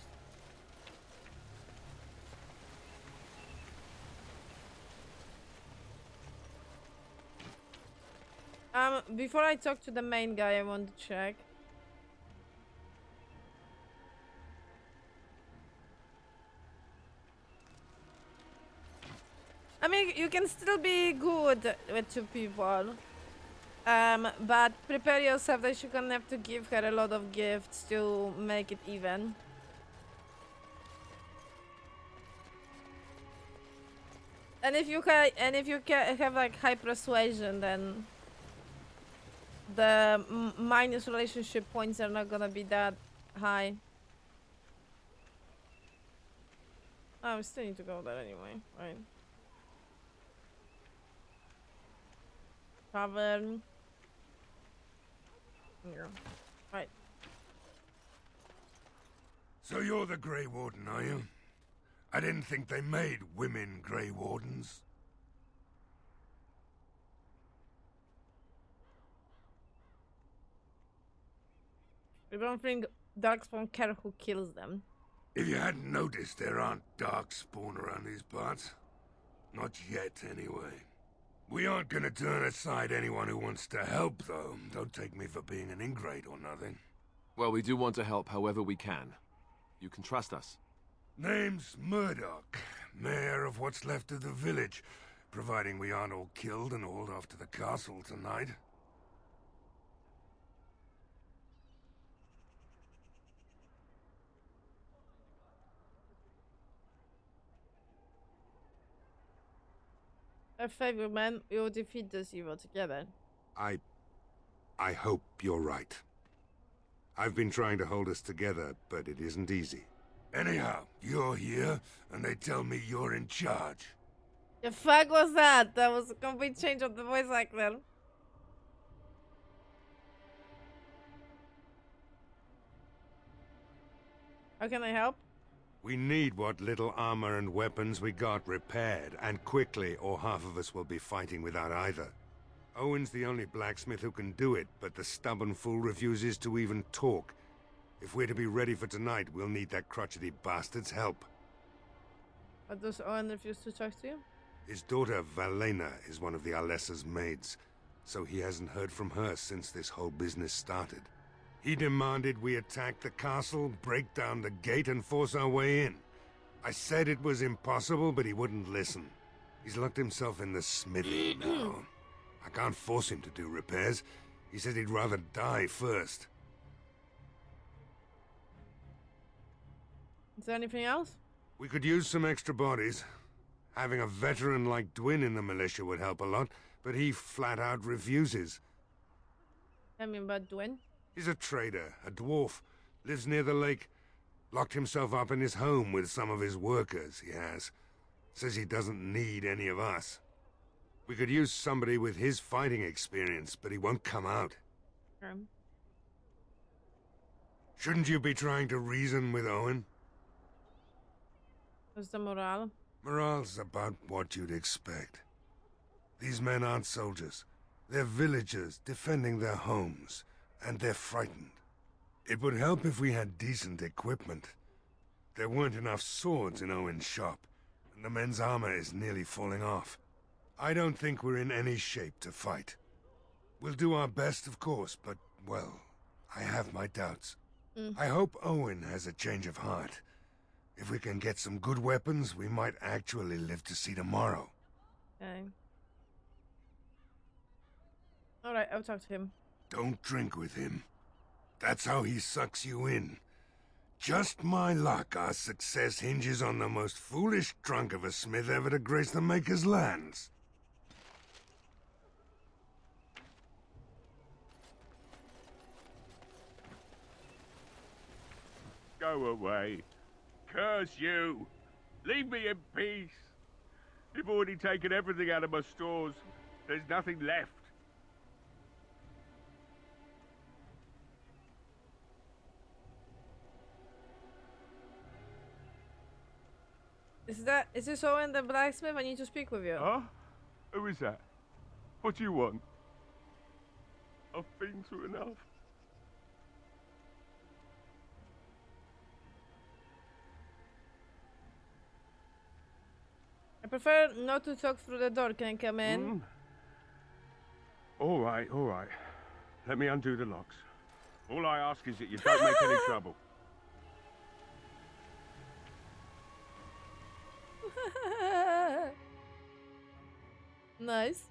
Before I talk to the main guy, I want to check. I mean, you can still be good with 2 people. But prepare yourself that you're gonna have to give her a lot of gifts to make it even. And if you have like high persuasion, then the minus relationship points are not gonna be that high. Oh, we still need to go there anyway, right? Tavern. Yeah. Right. So you're the Grey Warden, are you? I didn't think they made women Grey Wardens. I don't think Darkspawn care who kills them. If you hadn't noticed, there aren't Darkspawn around these parts. Not yet, anyway. We aren't gonna turn aside anyone who wants to help, though. Don't take me for being an ingrate or nothing. Well, we do want to help however we can. You can trust us. Name's Murdoch, mayor of what's left of the village, providing we aren't all killed and hauled off to the castle tonight. A favor, man. We will defeat this evil together. I hope you're right. I've been trying to hold us together, but it isn't easy. Anyhow, you're here, and they tell me you're in charge. The fuck was that? That was a complete change of the voice actor. How can I help? We need what little armor and weapons we got repaired, and quickly, or half of us will be fighting without either. Owen's the only blacksmith who can do it, but the stubborn fool refuses to even talk. If we're to be ready for tonight, we'll need that crotchety bastard's help. But does Owen refuse to talk to you? His daughter, Valena, is one of the Alessa's maids, so he hasn't heard from her since this whole business started. He demanded we attack the castle, break down the gate, and force our way in. I said it was impossible, but he wouldn't listen. He's locked himself in the smithy now. I can't force him to do repairs. He said he'd rather die first. Is there anything else? We could use some extra bodies. Having a veteran like Dwin in the militia would help a lot, but he flat out refuses. Tell me about Dwin. He's a trader, a dwarf, lives near the lake. Locked himself up in his home with some of his workers, he has. Says he doesn't need any of us. We could use somebody with his fighting experience, but he won't come out. Shouldn't you be trying to reason with Owen? What's the morale? Morale's about what you'd expect. These men aren't soldiers. They're villagers defending their homes, and they're frightened. It would help if we had decent equipment. There weren't enough swords in Owen's shop, and the men's armor is nearly falling off. I don't think we're in any shape to fight. We'll do our best, of course, but, well, I have my doubts. I hope Owen has a change of heart. If we can get some good weapons, we might actually live to see tomorrow. Okay. Alright, I'll talk to him. Don't drink with him. That's how he sucks you in. Just my luck, our success hinges on the most foolish drunk of a smith ever to grace the Maker's lands. Go away. Curse you! Leave me in peace. You've already taken everything out of my stores. There's nothing left. Is this Owen the blacksmith? I need to speak with you. Huh? Who is that? What do you want? I've been through enough. I prefer not to talk through the door. Can I come in? All right, all right. Let me undo the locks. All I ask is that you don't make any trouble. Nice.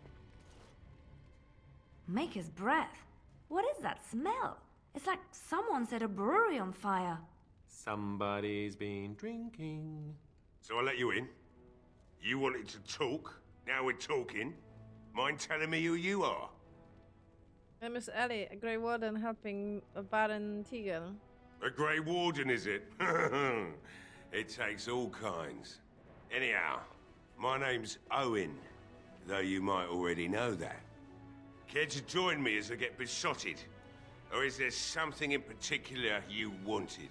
Maker's breath. What is that smell? It's like someone set a brewery on fire. Somebody's been drinking. So I let you in. You wanted to talk. Now we're talking. Mind telling me who you are? I'm Miss Ellie, a Grey Warden helping Baron Tegan. A Grey Warden, is it? It takes all kinds. Anyhow, my name's Owen, though you might already know that. Care to join me as I get besotted? Or is there something in particular you wanted?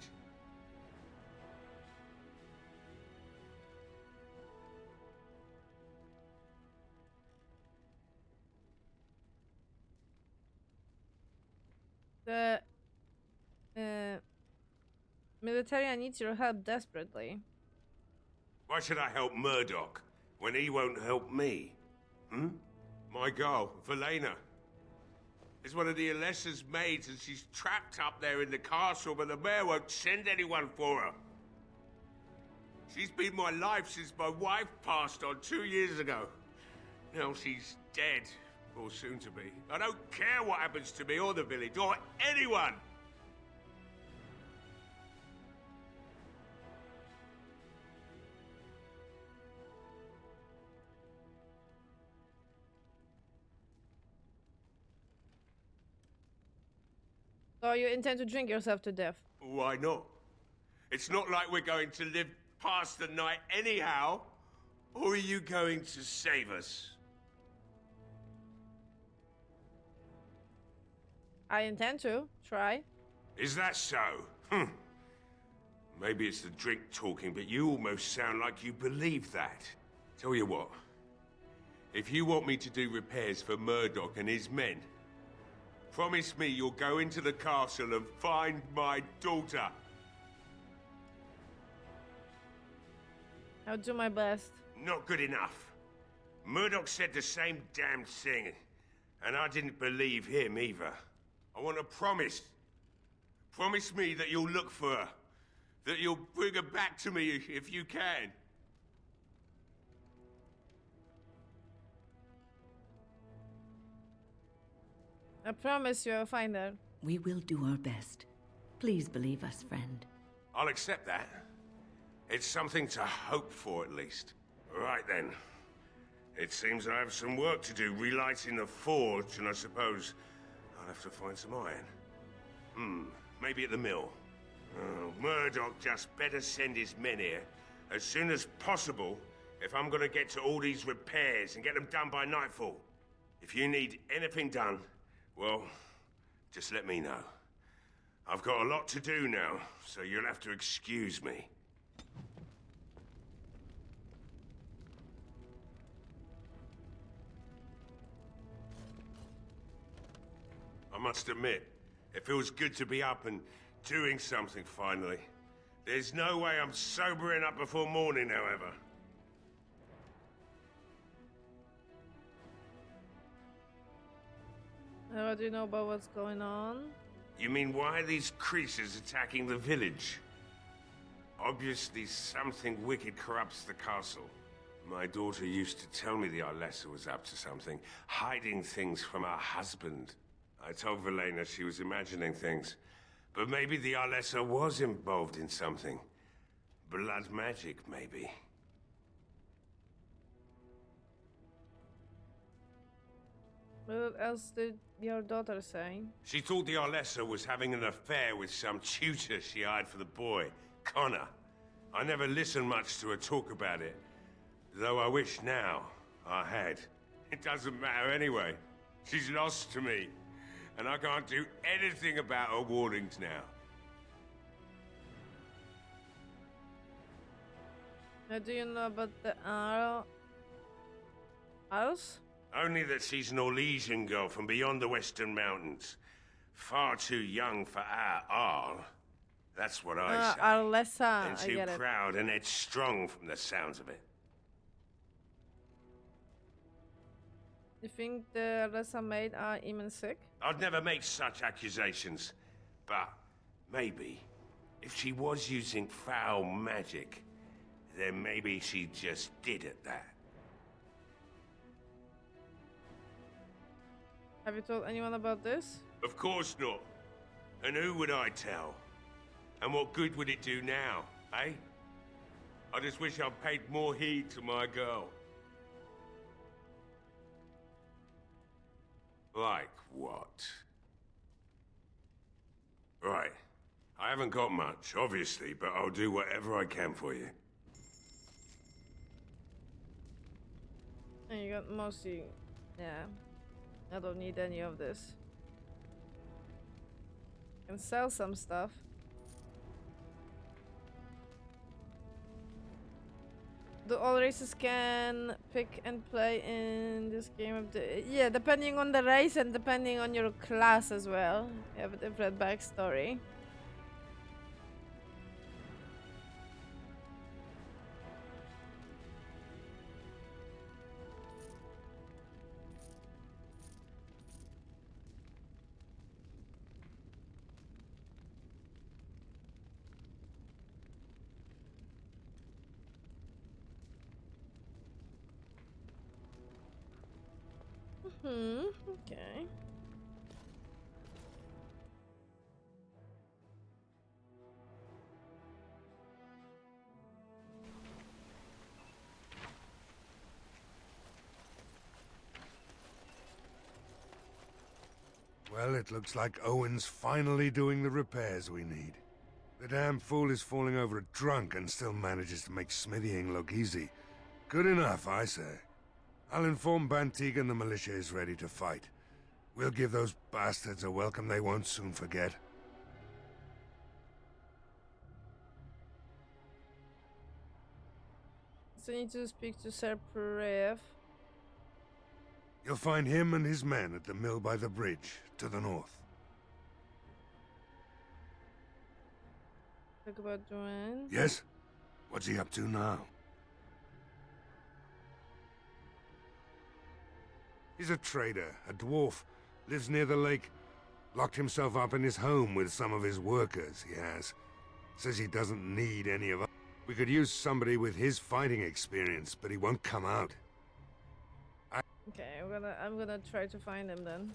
The military needs your help desperately. Why should I help Murdoch when he won't help me? My girl, Velena, is one of the Alessa's maids, and she's trapped up there in the castle, but the mayor won't send anyone for her. She's been my life since my wife passed on 2 years ago. Now she's dead, or soon to be. I don't care what happens to me or the village, or anyone! So you intend to drink yourself to death? Why not? It's not like we're going to live past the night anyhow. Or are you going to save us? I intend to. Try. Is that so? Maybe it's the drink talking, but you almost sound like you believe that. Tell you what. If you want me to do repairs for Murdoch and his men, promise me you'll go into the castle and find my daughter. I'll do my best. Not good enough. Murdoch said the same damn thing, and I didn't believe him either. I want a promise. Promise me that you'll look for her. That you'll bring her back to me if you can. I promise you I'll find her. We will do our best. Please believe us, friend. I'll accept that. It's something to hope for, at least. Right then. It seems I have some work to do relighting the forge, and I suppose I'll have to find some iron. Maybe at the mill. Oh, Murdoch just better send his men here as soon as possible if I'm gonna get to all these repairs and get them done by nightfall. If you need anything done, well, just let me know. I've got a lot to do now, so you'll have to excuse me. I must admit, it feels good to be up and doing something finally. There's no way I'm sobering up before morning, however. What do you know about what's going on? You mean why are these creatures attacking the village? Obviously something wicked corrupts the castle. My daughter used to tell me the Alessa was up to something, hiding things from her husband. I told Velena she was imagining things, but maybe the Alessa was involved in something. Blood magic, maybe. What else did your daughter say? She thought the Alessa was having an affair with some tutor she hired for the boy, Connor. I never listen much to her talk about it, though I wish now I had. It doesn't matter anyway. She's lost to me, and I can't do anything about her Wardens now. How do you know about the Arls? Only that she's an Orlesian girl from beyond the Western Mountains. Far too young for our Arl. That's what I say. Arlessa, And I too get it. proud and headstrong from the sounds of it. You think the Arlessa maid are even sick? I'd never make such accusations. But maybe, if she was using foul magic, then maybe she just did at that. Have you told anyone about this? Of course not. And who would I tell? And what good would it do now, eh? I just wish I'd paid more heed to my girl. Like what? Right. I haven't got much, obviously, but I'll do whatever I can for you. And you got mostly... Yeah. I don't need any of this. Can sell some stuff. Do all races can pick and play in this game of the... Yeah, depending on the race and depending on your class as well. You have a different backstory. Okay. Well, it looks like Owen's finally doing the repairs we need. The damn fool is falling over a drunk and still manages to make smithying look easy. Good enough, I say. I'll inform Bantig and the militia is ready to fight. We'll give those bastards a welcome they won't soon forget. So I need to speak to Sir Prev. You'll find him and his men at the mill by the bridge, to the north. Talk about Duane. Yes? What's he up to now? He's a trader, a dwarf, lives near the lake. Locked himself up in his home with some of his workers, he has. Says he doesn't need any of us. We could use somebody with his fighting experience, but he won't come out. Okay, I'm gonna try to find him then.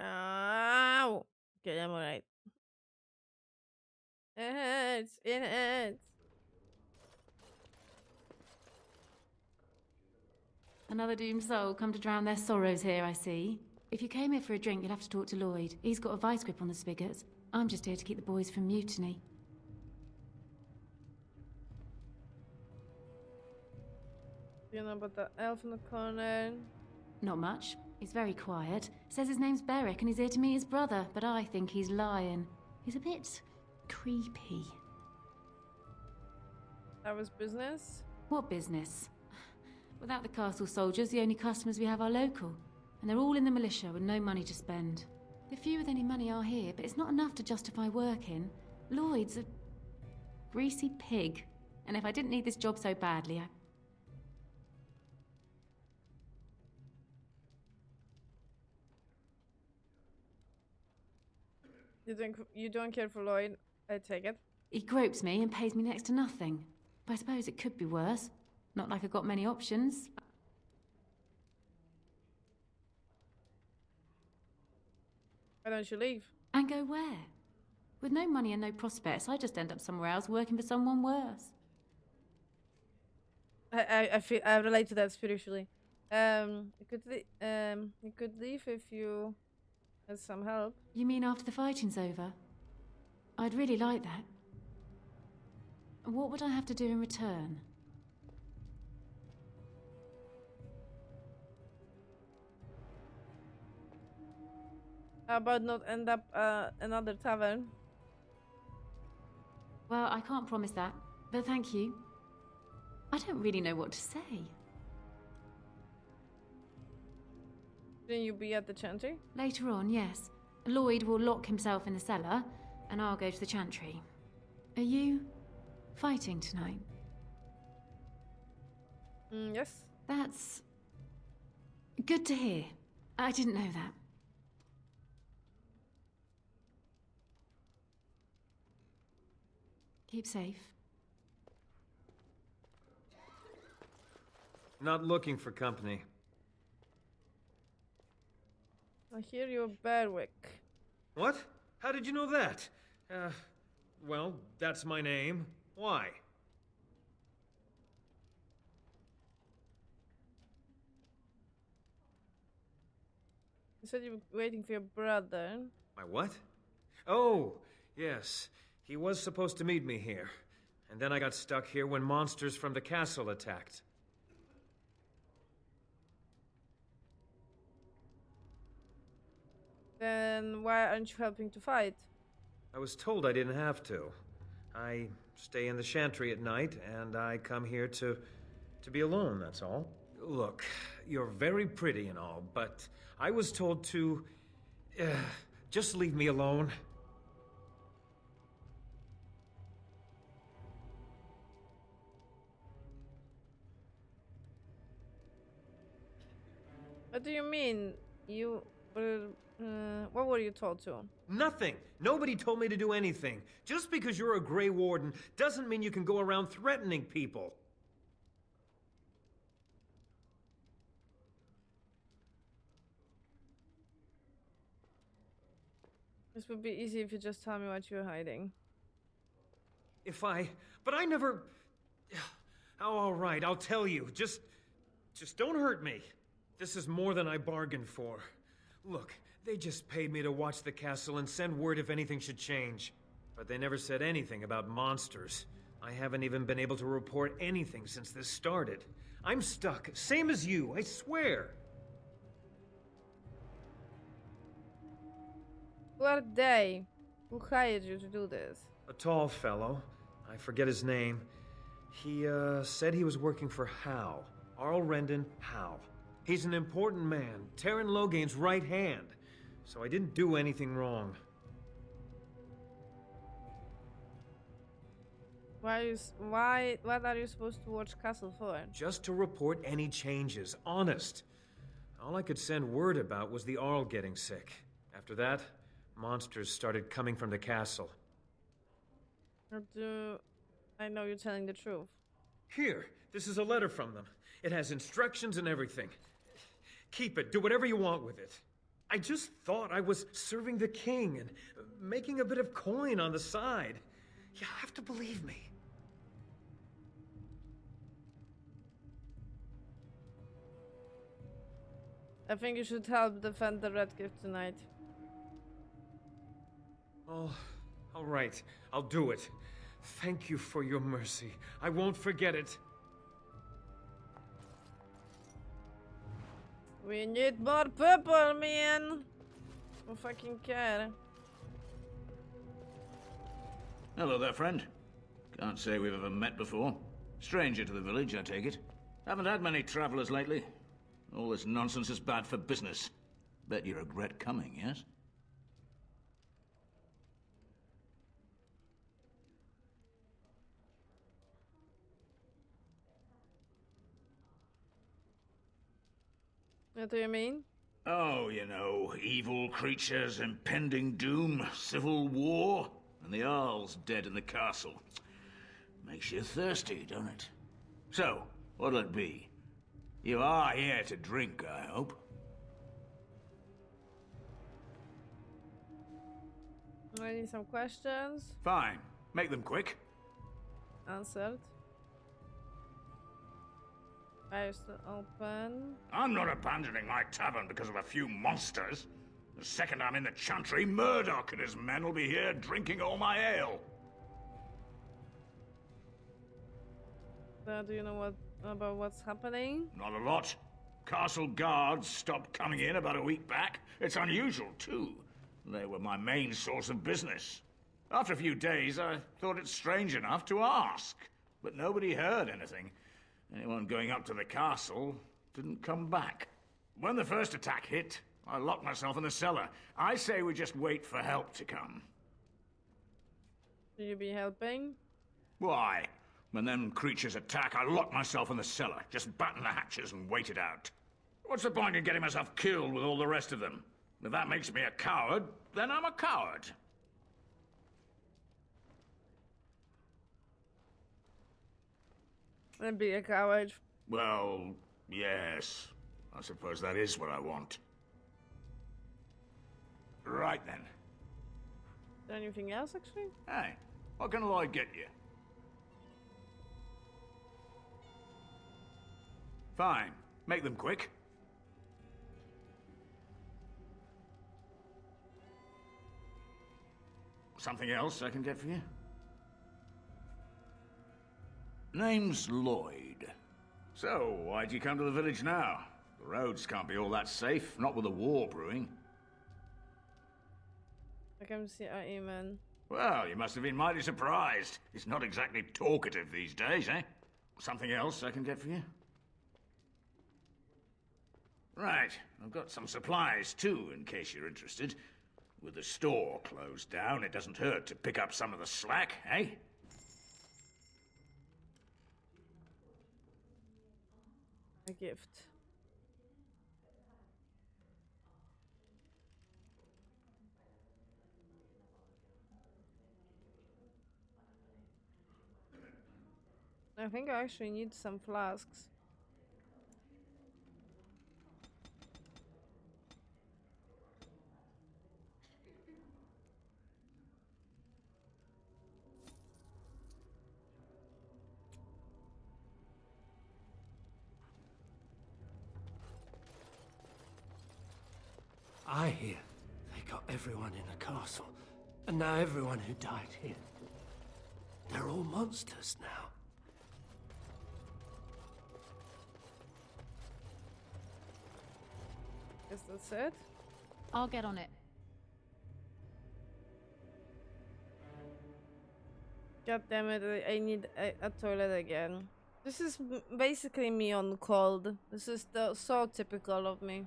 Ow! Okay, I'm alright. It hurts. It hurts. Another doomed soul come to drown their sorrows here, I see. If you came here for a drink, you'll have to talk to Lloyd. He's got a vice grip on the spigots. I'm just here to keep the boys from mutiny. Do you know about the elf in the corner? Not much. He's very quiet. Says his name's Beric and he's here to meet his brother, but I think he's lying. He's a bit creepy. That was business? What business? Without the castle soldiers, the only customers we have are local. And they're all in the militia with no money to spend. The few with any money are here, but it's not enough to justify working. Lloyd's a greasy pig. And if I didn't need this job so badly, You don't care for Lloyd, I take it. He gropes me and pays me next to nothing. But I suppose it could be worse. Not like I got many options. Why don't you leave? And go where? With no money and no prospects, I just end up somewhere else working for someone worse. I relate to that spiritually. You could leave if you had some help. You mean after the fighting's over? I'd really like that. What would I have to do in return? How about not end up another tavern? Well, I can't promise that, but thank you. I don't really know what to say. Shouldn't you be at the chantry? Later on, yes. Lloyd will lock himself in the cellar, and I'll go to the chantry. Are you fighting tonight? Yes. That's good to hear. I didn't know that. Keep safe. Not looking for company. I hear you're Berwick. What? How did you know that? Well, that's my name. Why? You said you were waiting for your brother. My what? Oh, yes. He was supposed to meet me here. And then I got stuck here when monsters from the castle attacked. Then why aren't you helping to fight? I was told I didn't have to. I stay in the chantry at night, and I come here to be alone, that's all. Look, you're very pretty and all, but I was told to... just leave me alone. What do you mean? You were... what were you told to? Nothing. Nobody told me to do anything. Just because you're a Grey Warden doesn't mean you can go around threatening people. This would be easy if you just tell me what you're hiding. But I never... Oh, all right, I'll tell you. Just don't hurt me. This is more than I bargained for. Look, they just paid me to watch the castle and send word if anything should change. But they never said anything about monsters. I haven't even been able to report anything since this started. I'm stuck, same as you, I swear. Who are they? Who hired you to do this? A tall fellow. I forget his name. He, said he was working for Hal. Arl Rendon Hal. He's an important man, Terran Logain's right hand. So I didn't do anything wrong. What are you supposed to watch Castle for? Just to report any changes, honest. All I could send word about was the Arl getting sick. After that, monsters started coming from the castle. I know you're telling the truth? Here, this is a letter from them. It has instructions and everything. Keep it, do whatever you want with it. I just thought I was serving the king and making a bit of coin on the side. You have to believe me. I think you should help defend the Redcliffe tonight. Oh, all right. I'll do it. Thank you for your mercy. I won't forget it. We need more people, man! I don't fucking care. Hello there, friend. Can't say we've ever met before. Stranger to the village, I take it. Haven't had many travelers lately. All this nonsense is bad for business. Bet you regret coming, yes? What do you mean? Oh, you know, evil creatures, impending doom, civil war, and the Earl's dead in the castle. Makes you thirsty, don't it? So, what'll it be? You are here to drink, I hope. I need some questions. Fine. Make them quick. Answered. Fire's still open. I'm not abandoning my tavern because of a few monsters. The second I'm in the chantry, Murdoch and his men will be here drinking all my ale. Do you know about what's happening? Not a lot. Castle guards stopped coming in about a week back. It's unusual, too. They were my main source of business. After a few days, I thought it strange enough to ask. But nobody heard anything. Anyone going up to the castle didn't come back. When the first attack hit, I locked myself in the cellar. I say we just wait for help to come. Will you be helping? Why? When them creatures attack, I lock myself in the cellar. Just batten the hatches and wait it out. What's the point in getting myself killed with all the rest of them? If that makes me a coward, then I'm a coward. I'd be a coward. Well, yes. I suppose that is what I want. Right then. Is there anything else, actually? Hey, what can I get you? Fine. Make them quick. Something else I can get for you? Name's Lloyd. So, why'd you come to the village now? The roads can't be all that safe, not with a war brewing. I come to see our Eamon. Well, you must have been mighty surprised. He's not exactly talkative these days, eh? Something else I can get for you? Right, I've got some supplies too, in case you're interested. With the store closed down, it doesn't hurt to pick up some of the slack, eh? A gift. I think I actually need some flasks. I hear they got everyone in the castle, and now everyone who died here. They're all monsters now. Guess that's it. I'll get on it. God damn it, I need a toilet again. This is basically me on cold. This is so typical of me.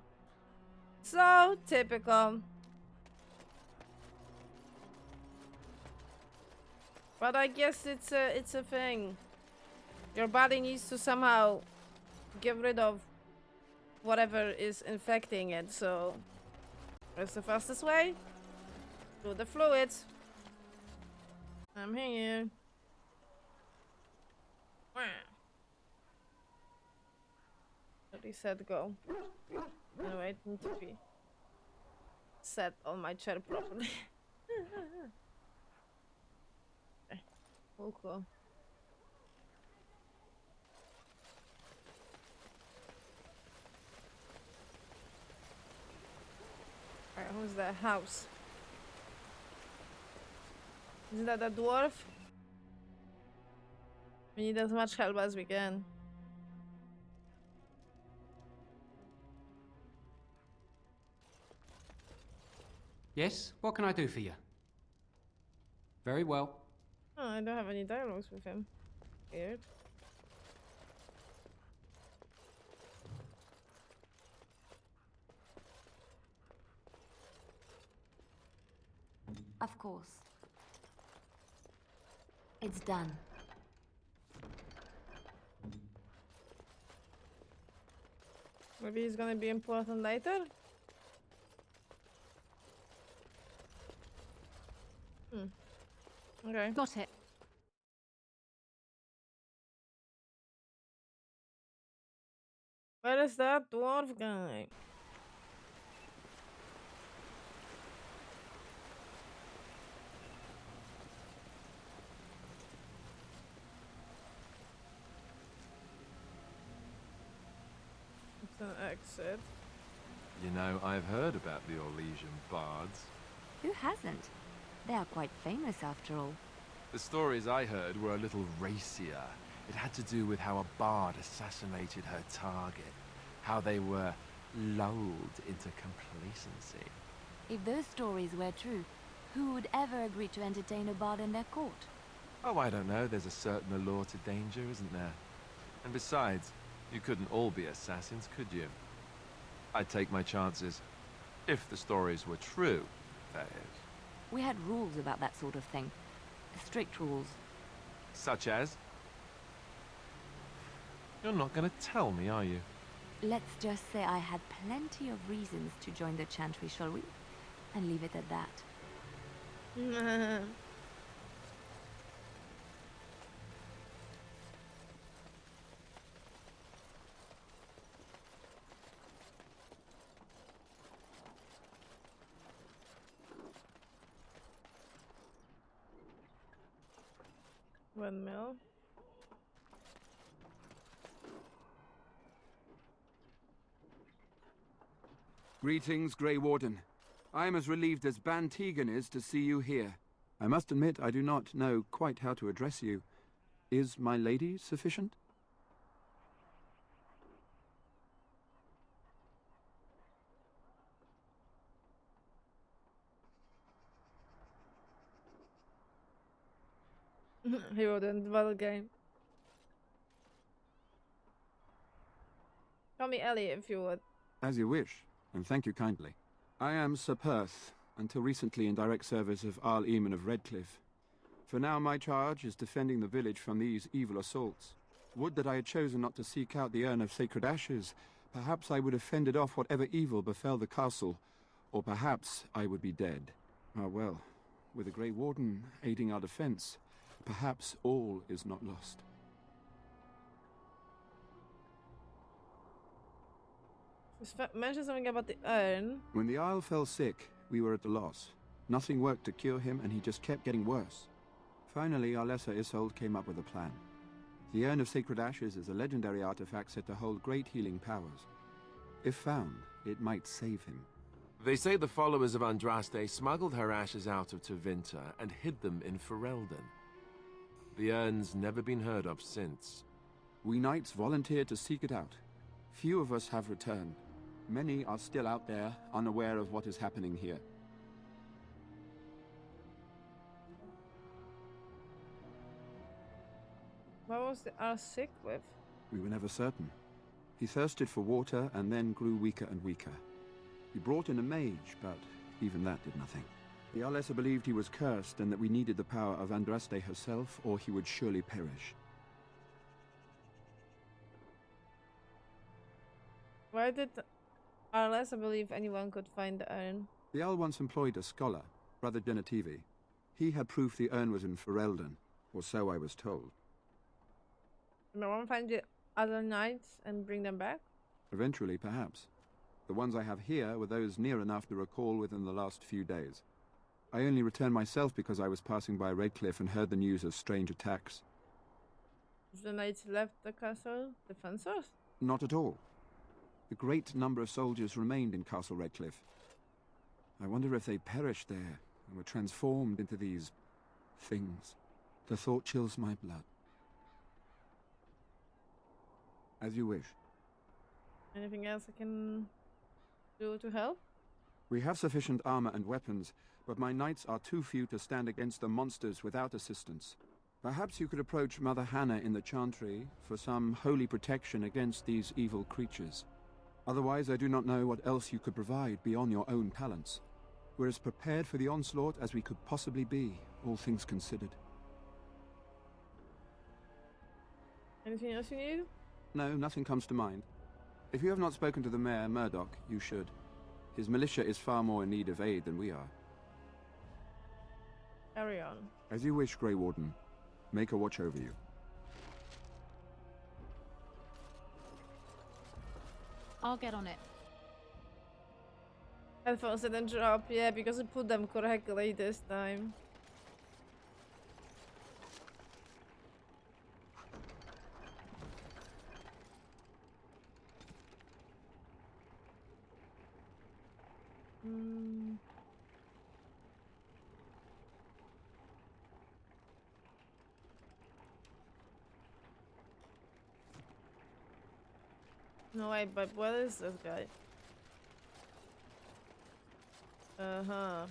So typical. But I guess it's a thing. Your body needs to somehow get rid of whatever is infecting it, so that's the fastest way. Do the fluids. I'm here. Already said go. Anyway, I need to be set on my chair properly. Okay. Cool. Alright, who's that house? Isn't that a dwarf? We need as much help as we can. Yes? What can I do for you? Very well. Oh, I don't have any dialogues with him. Weird. Of course. It's done. Maybe he's gonna be important later? Okay. Got it. Where is that dwarf guy? It's an exit. You know, I've heard about the Orlesian bards. Who hasn't? They are quite famous after all. The stories I heard were a little racier. It had to do with how a bard assassinated her target, how they were lulled into complacency. If those stories were true, who would ever agree to entertain a bard in their court? Oh, I don't know. There's a certain allure to danger, isn't there? And besides, you couldn't all be assassins, could you? I'd take my chances. If the stories were true, that is. We had rules about that sort of thing. Strict rules. Such as? You're not going to tell me, are you? Let's just say I had plenty of reasons to join the chantry, shall we? And leave it at that. Windmill. Greetings, Grey Warden. I am as relieved as Ban Tegan is to see you here. I must admit I do not know quite how to address you. Is my lady sufficient? He wouldn't well game. Call me Ellie if you would. As you wish, and thank you kindly. I am Sir Perth, until recently in direct service of Arl Eamon of Redcliffe. For now my charge is defending the village from these evil assaults. Would that I had chosen not to seek out the urn of sacred ashes. Perhaps I would have fended off whatever evil befell the castle, or perhaps I would be dead. Ah well, with the Grey Warden aiding our defense, perhaps all is not lost. Mention something about the urn. When the Isle fell sick, we were at a loss. Nothing worked to cure him, and he just kept getting worse. Finally, our lesser Isolde came up with a plan. The Urn of Sacred Ashes is a legendary artifact said to hold great healing powers. If found, it might save him. They say the followers of Andraste smuggled her ashes out of Tevinter and hid them in Ferelden. The urn's never been heard of since. We knights volunteered to seek it out. Few of us have returned. Many are still out there, unaware of what is happening here. What was the Arl sick with? We were never certain. He thirsted for water and then grew weaker and weaker. We brought in a mage, but even that did nothing. The Arlessa believed he was cursed and that we needed the power of Andraste herself, or he would surely perish. Why did Arlessa believe anyone could find the urn? The Arl once employed a scholar, Brother Genetivi. He had proof the urn was in Ferelden, or so I was told. No one find the other knights and bring them back? Eventually, perhaps. The ones I have here were those near enough to recall within the last few days. I only returned myself because I was passing by Redcliffe and heard the news of strange attacks. The knights left the castle defenseless? Not at all. A great number of soldiers remained in Castle Redcliffe. I wonder if they perished there and were transformed into these things. The thought chills my blood. As you wish. Anything else I can do to help? We have sufficient armor and weapons, but my knights are too few to stand against the monsters without assistance. Perhaps you could approach Mother Hannah in the Chantry for some holy protection against these evil creatures. Otherwise, I do not know what else you could provide beyond your own talents. We're as prepared for the onslaught as we could possibly be, all things considered. Anything else you need? No, nothing comes to mind. If you have not spoken to the Mayor, Murdoch, you should. His militia is far more in need of aid than we are. Carry on. As you wish, Grey Warden. Make a watch over you. I'll get on it. Headphones didn't drop, yeah, because it put them correctly this time. No, wait, but what is this guy? Uh-huh.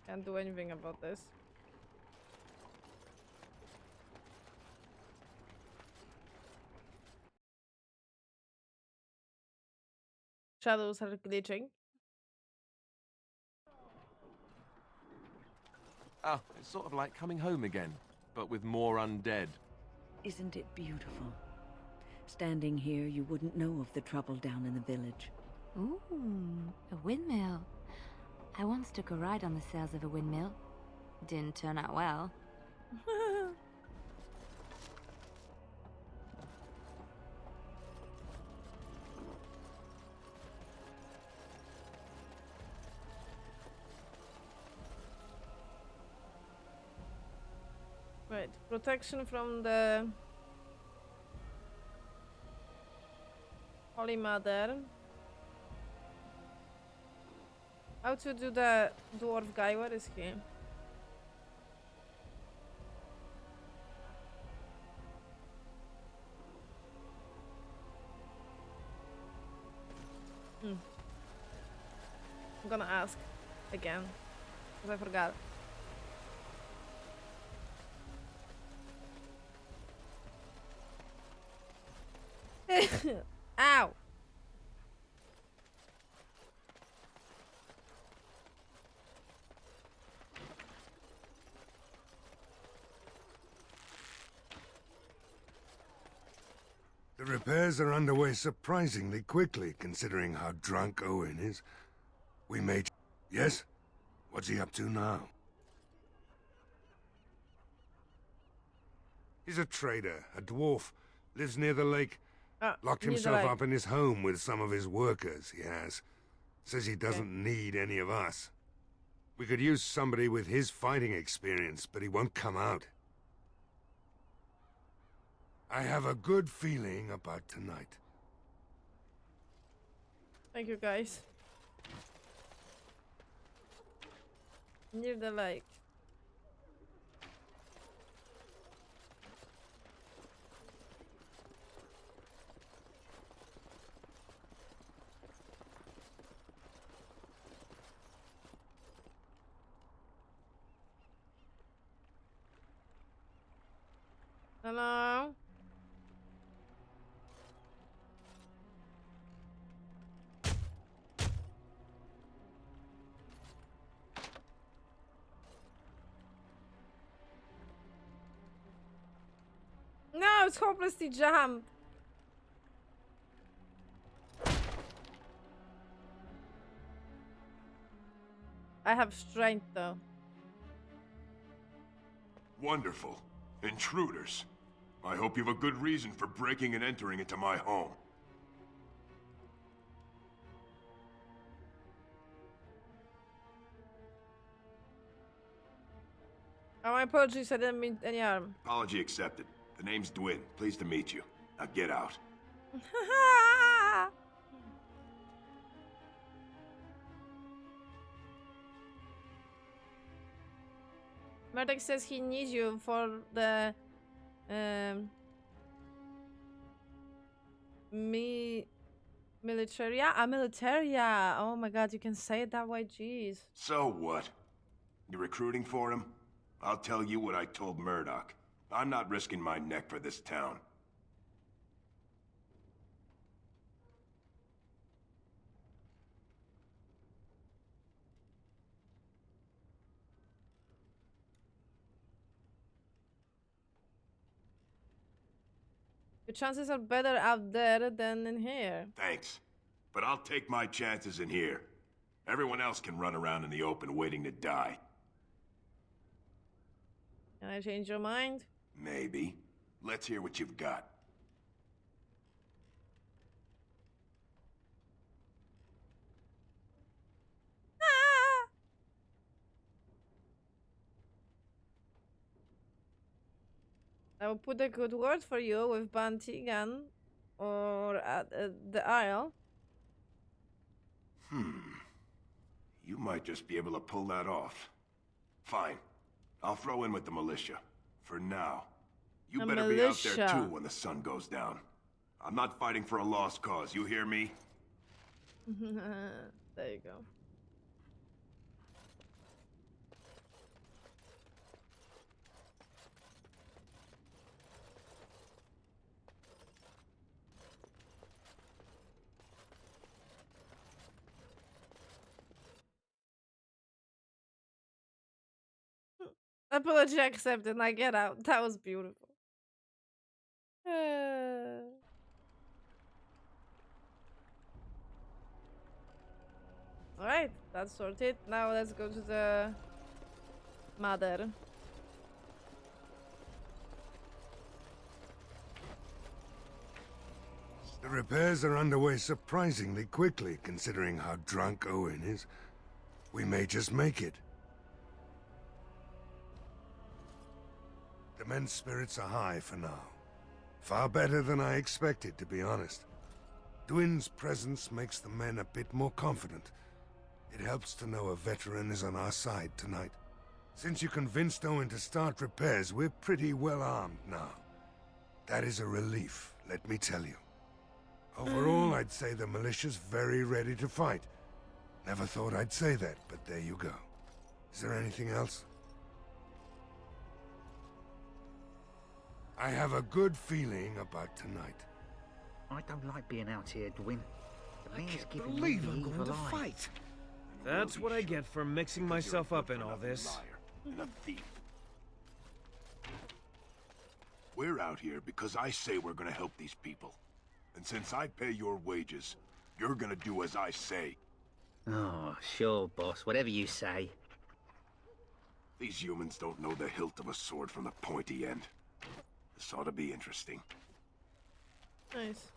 Can't do anything about this. Shadows are glitching. Oh, it's sort of like coming home again, but with more undead. Isn't it beautiful? Standing here, you wouldn't know of the trouble down in the village. Ooh, a windmill. I once took a ride on the sails of a windmill. Didn't turn out well. Right, protection from the Holy Mother. How to do the dwarf guy? Where is he? I'm gonna ask again, because I forgot. Ow! The repairs are underway surprisingly quickly, considering how drunk Owen is. We made... Yes? What's he up to now? He's a trader, a dwarf, lives near the lake. Locked himself up in his home with some of his workers, he has. Says he doesn't need any of us. We could use somebody with his fighting experience, but he won't come out. I have a good feeling about tonight. Thank you, guys. Near the lake. Hello? No, it's hopelessly jammed. I have strength though. Wonderful. Intruders. I hope you have a good reason for breaking and entering into my home. Oh, my apologies, I didn't mean any harm. Apology accepted. The name's Dwin. Pleased to meet you. Now get out. Murdoch says he needs you for the militaria? Militaria. Oh my god, you can say it that way, jeez. So what? You recruiting for him? I'll tell you what I told Murdoch. I'm not risking my neck for this town. The chances are better out there than in here. Thanks. But I'll take my chances in here. Everyone else can run around in the open waiting to die. Can I change your mind? Maybe. Let's hear what you've got. I will put a good word for you with Bantigan or at the Isle. You might just be able to pull that off. Fine. I'll throw in with the militia. For now. You The better be out there militia. too when the sun goes down. I'm not fighting for a lost cause, you hear me? There you go. Apology accepted. I get out. That was beautiful. Alright, that's sorted. Now let's go to the mother. The repairs are underway surprisingly quickly, considering how drunk Owen is. We may just make it. The men's spirits are high for now. Far better than I expected, to be honest. Dwin's presence makes the men a bit more confident. It helps to know a veteran is on our side tonight. Since you convinced Owen to start repairs, we're pretty well armed now. That is a relief, let me tell you. Overall, I'd say the militia's very ready to fight. Never thought I'd say that, but there you go. Is there anything else? I have a good feeling about tonight. I don't like being out here, Dwin. The man's giving me Believe the I'm going evil to eye. fight. That's what I get for mixing myself up in all this. And a thief. We're out here because I say we're gonna help these people. And since I pay your wages, you're gonna do as I say. Oh, sure, boss. Whatever you say. These humans don't know the hilt of a sword from the pointy end. This ought to be interesting. Nice.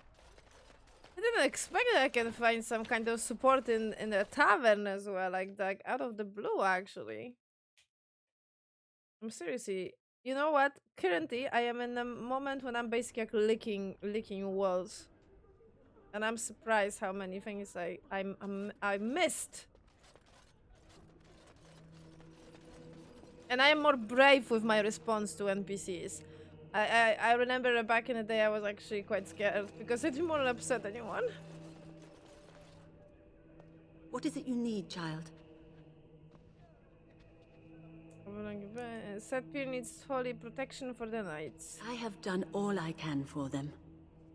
I didn't expect that I can find some kind of support in the tavern as well, like out of the blue actually. I'm seriously, you know what? Currently, I am in a moment when I'm basically like licking walls, and I'm surprised how many things I missed. And I am more brave with my response to NPCs. I remember back in the day I was actually quite scared because I didn't want to upset anyone. What is it you need, child? Setpir needs holy protection for the nights. I have done all I can for them.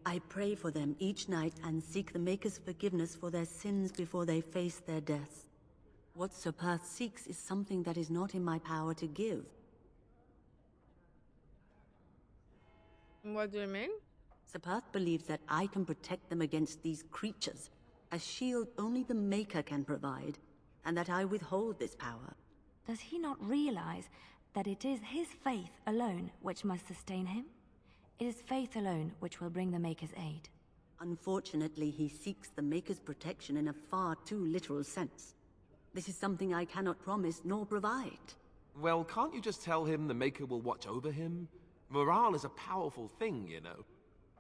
I pray for them each night and seek the Maker's forgiveness for their sins before they face their deaths. What Sir Perth seeks is something that is not in my power to give. What do you mean? Sir Perth believes that I can protect them against these creatures, a shield only the Maker can provide, and that I withhold this power. Does he not realize that it is his faith alone which must sustain him? It is faith alone which will bring the Maker's aid. Unfortunately, he seeks the Maker's protection in a far too literal sense. This is something I cannot promise nor provide. Well, can't you just tell him the Maker will watch over him? Morale is a powerful thing, you know.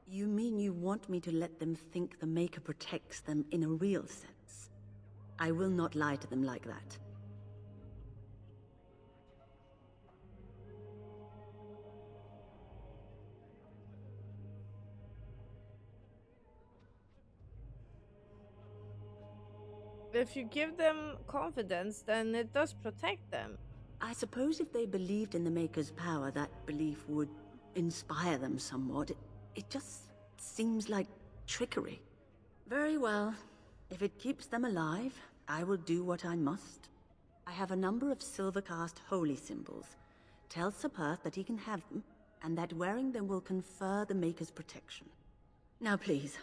You mean you want me to let them think the Maker protects them in a real sense? I will not lie to them like that. If you give them confidence, then it does protect them. I suppose if they believed in the Maker's power, that belief would inspire them somewhat. It just seems like trickery. Very well. If it keeps them alive, I will do what I must. I have a number of silver-cast holy symbols. Tell Sir Perth that he can have them, and that wearing them will confer the Maker's protection. Now please,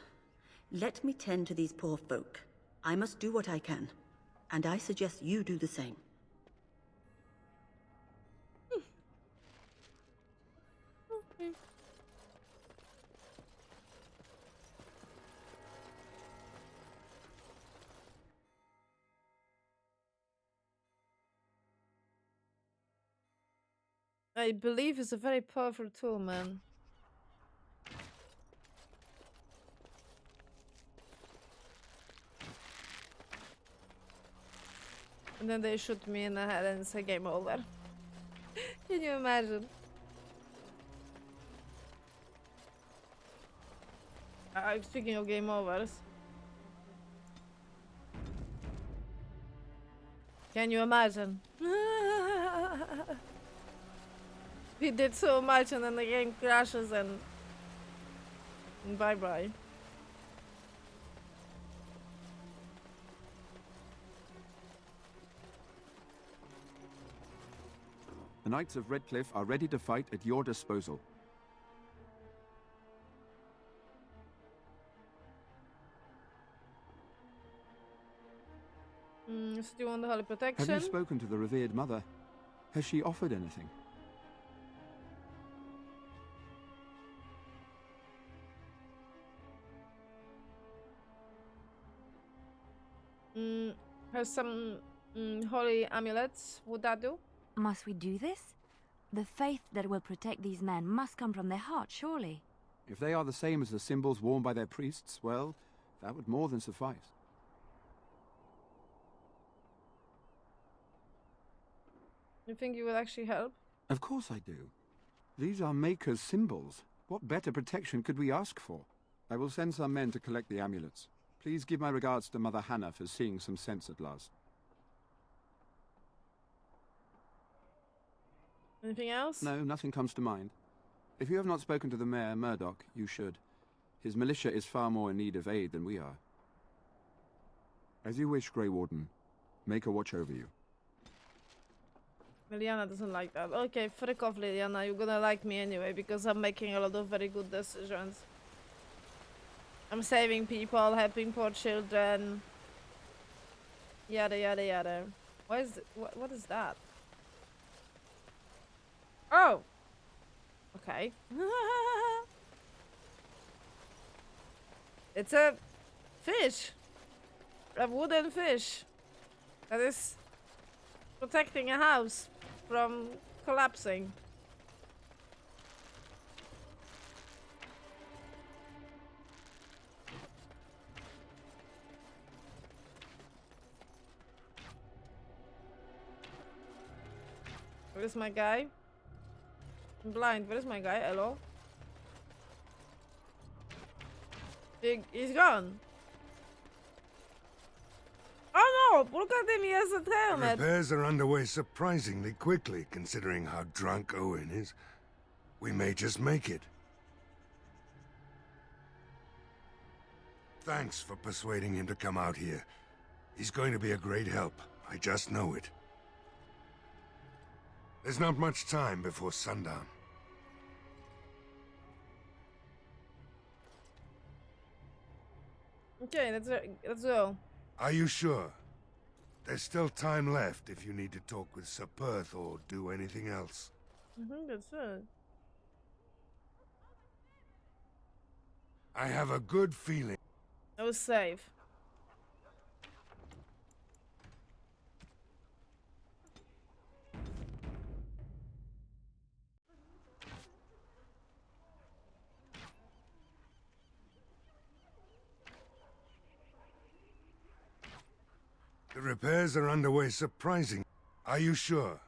let me tend to these poor folk. I must do what I can. And I suggest you do the same. Okay. I believe it's a very powerful tool, man. And then they shoot me in the head and say game over. Can you imagine? Speaking of game overs. Can you imagine? We did so much and then the game crashes and bye bye. The Knights of Redcliffe are ready to fight at your disposal. Still on the holy protection. Have you spoken to the revered mother? Has she offered anything? Has some holy amulets. Would that do? Must we do this? The faith that will protect these men must come from their heart, surely. If they are the same as the symbols worn by their priests, well, that would more than suffice. You think you will actually help? Of course I do. These are Maker's symbols. What better protection could we ask for? I will send some men to collect the amulets. Please give my regards to Mother Hannah for seeing some sense at last. Anything else? No, nothing comes to mind. If you have not spoken to the Mayor, Murdoch, you should. His militia is far more in need of aid than we are. As you wish, Grey Warden. Maker watch over you. Leliana doesn't like that. Okay, frick off, Leliana. You're gonna like me anyway because I'm making a lot of very good decisions. I'm saving people, helping poor children. Yada yada yada. What is that? Oh! Okay. It's a fish. A wooden fish. That is protecting a house from collapsing. Where's my guy? I'm blind. Where's my guy? Hello? He's gone. Oh no! Look at him, he has a helmet. Repairs are underway surprisingly quickly, considering how drunk Owen is. We may just make it. Thanks for persuading him to come out here. He's going to be a great help. I just know it. There's not much time before sundown. Okay, let's go. Are you sure? There's still time left if you need to talk with Sir Perth or do anything else. I think that's it. I have a good feeling. I was safe. The repairs are underway surprising. Are you sure?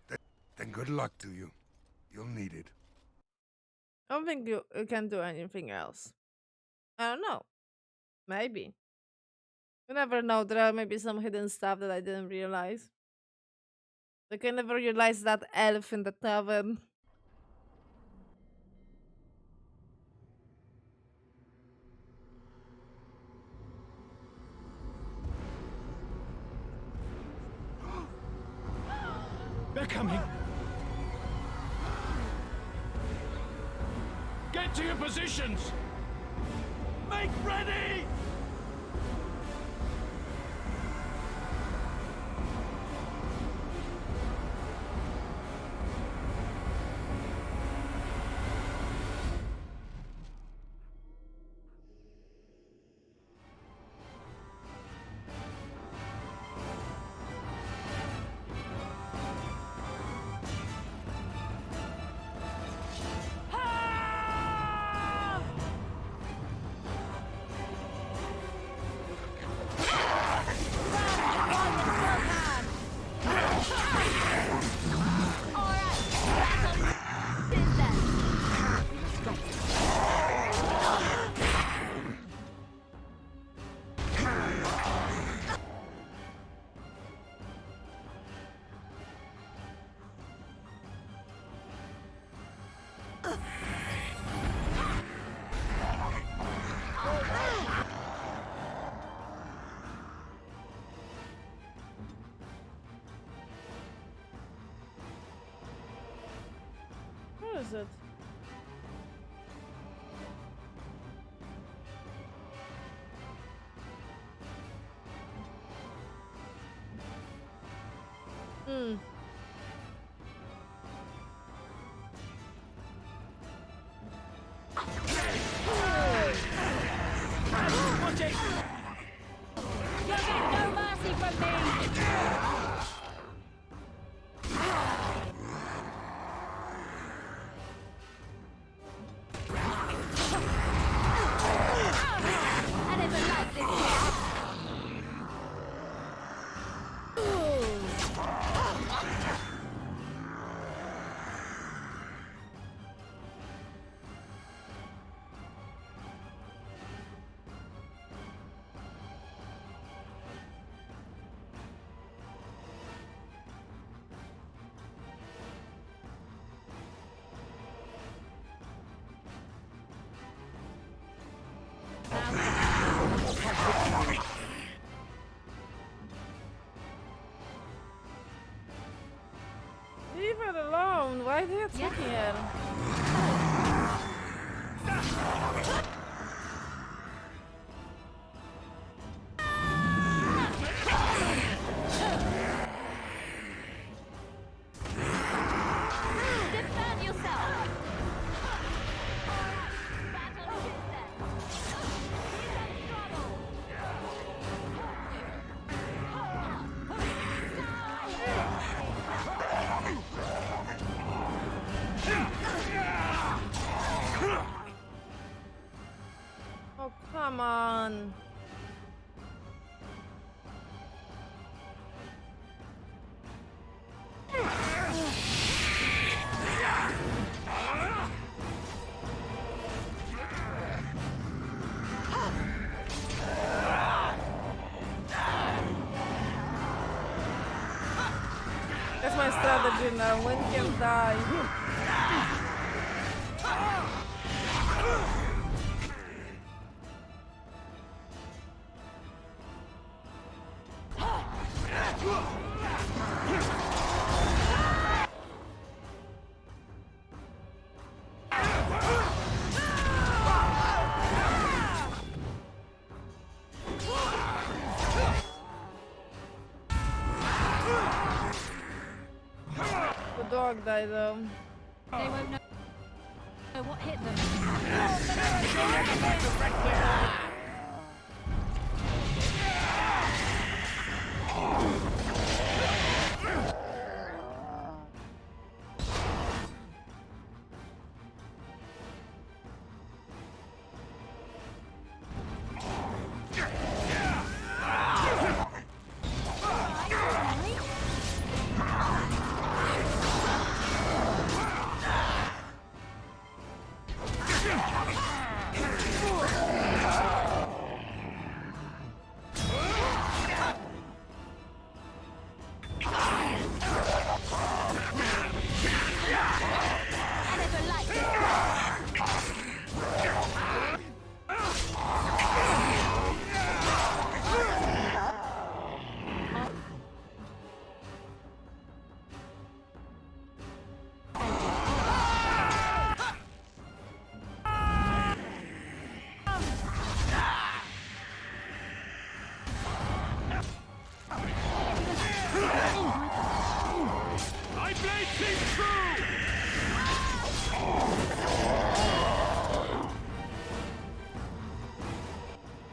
Then good luck to you. You'll need it. I don't think you can do anything else. I don't know. Maybe. You never know. There are maybe some hidden stuff that I didn't realize. Like I never realized that elf in the tavern. They're coming. Get to your positions! Make ready! is it? Hmm. Watch it! You'll get no mercy from me! I never liked this kid. Leave it alone. Why are they attacking her? Defend yourself! Oh, come on. That's my strategy now. When can die? The dog died though. They won't know what hit them.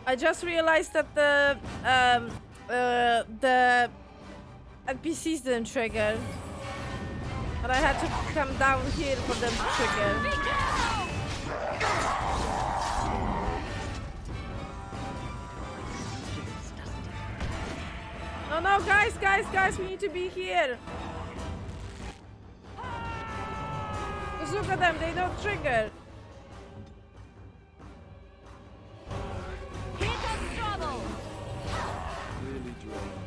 I just realized that the NPCs didn't trigger, but I had to come down here for them to trigger. No, no, guys, we need to be here. Just look at them, they don't trigger. Really drained.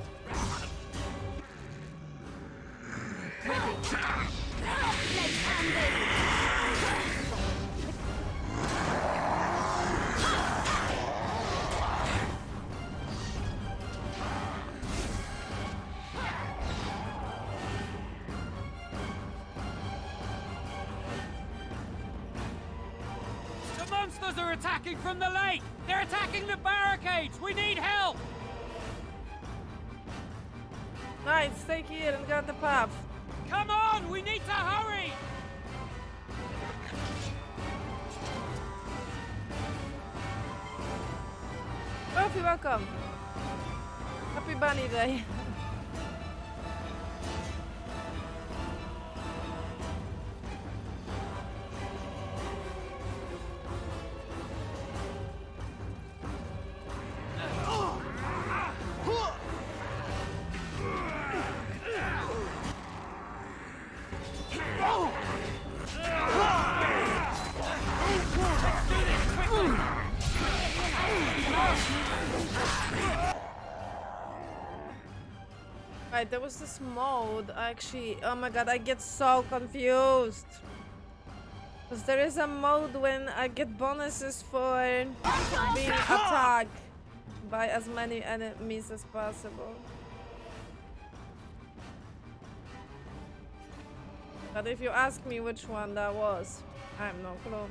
are attacking from the lake! They're attacking the barricades! We need help! Nice, stay here and guard the path. Come on! We need to hurry! Ralphie, welcome. Happy Bunny Day. Right, there was this mode. Actually, oh my god, I get so confused. Because there is a mode when I get bonuses for being attacked by as many enemies as possible. But if you ask me which one that was, I have no clue.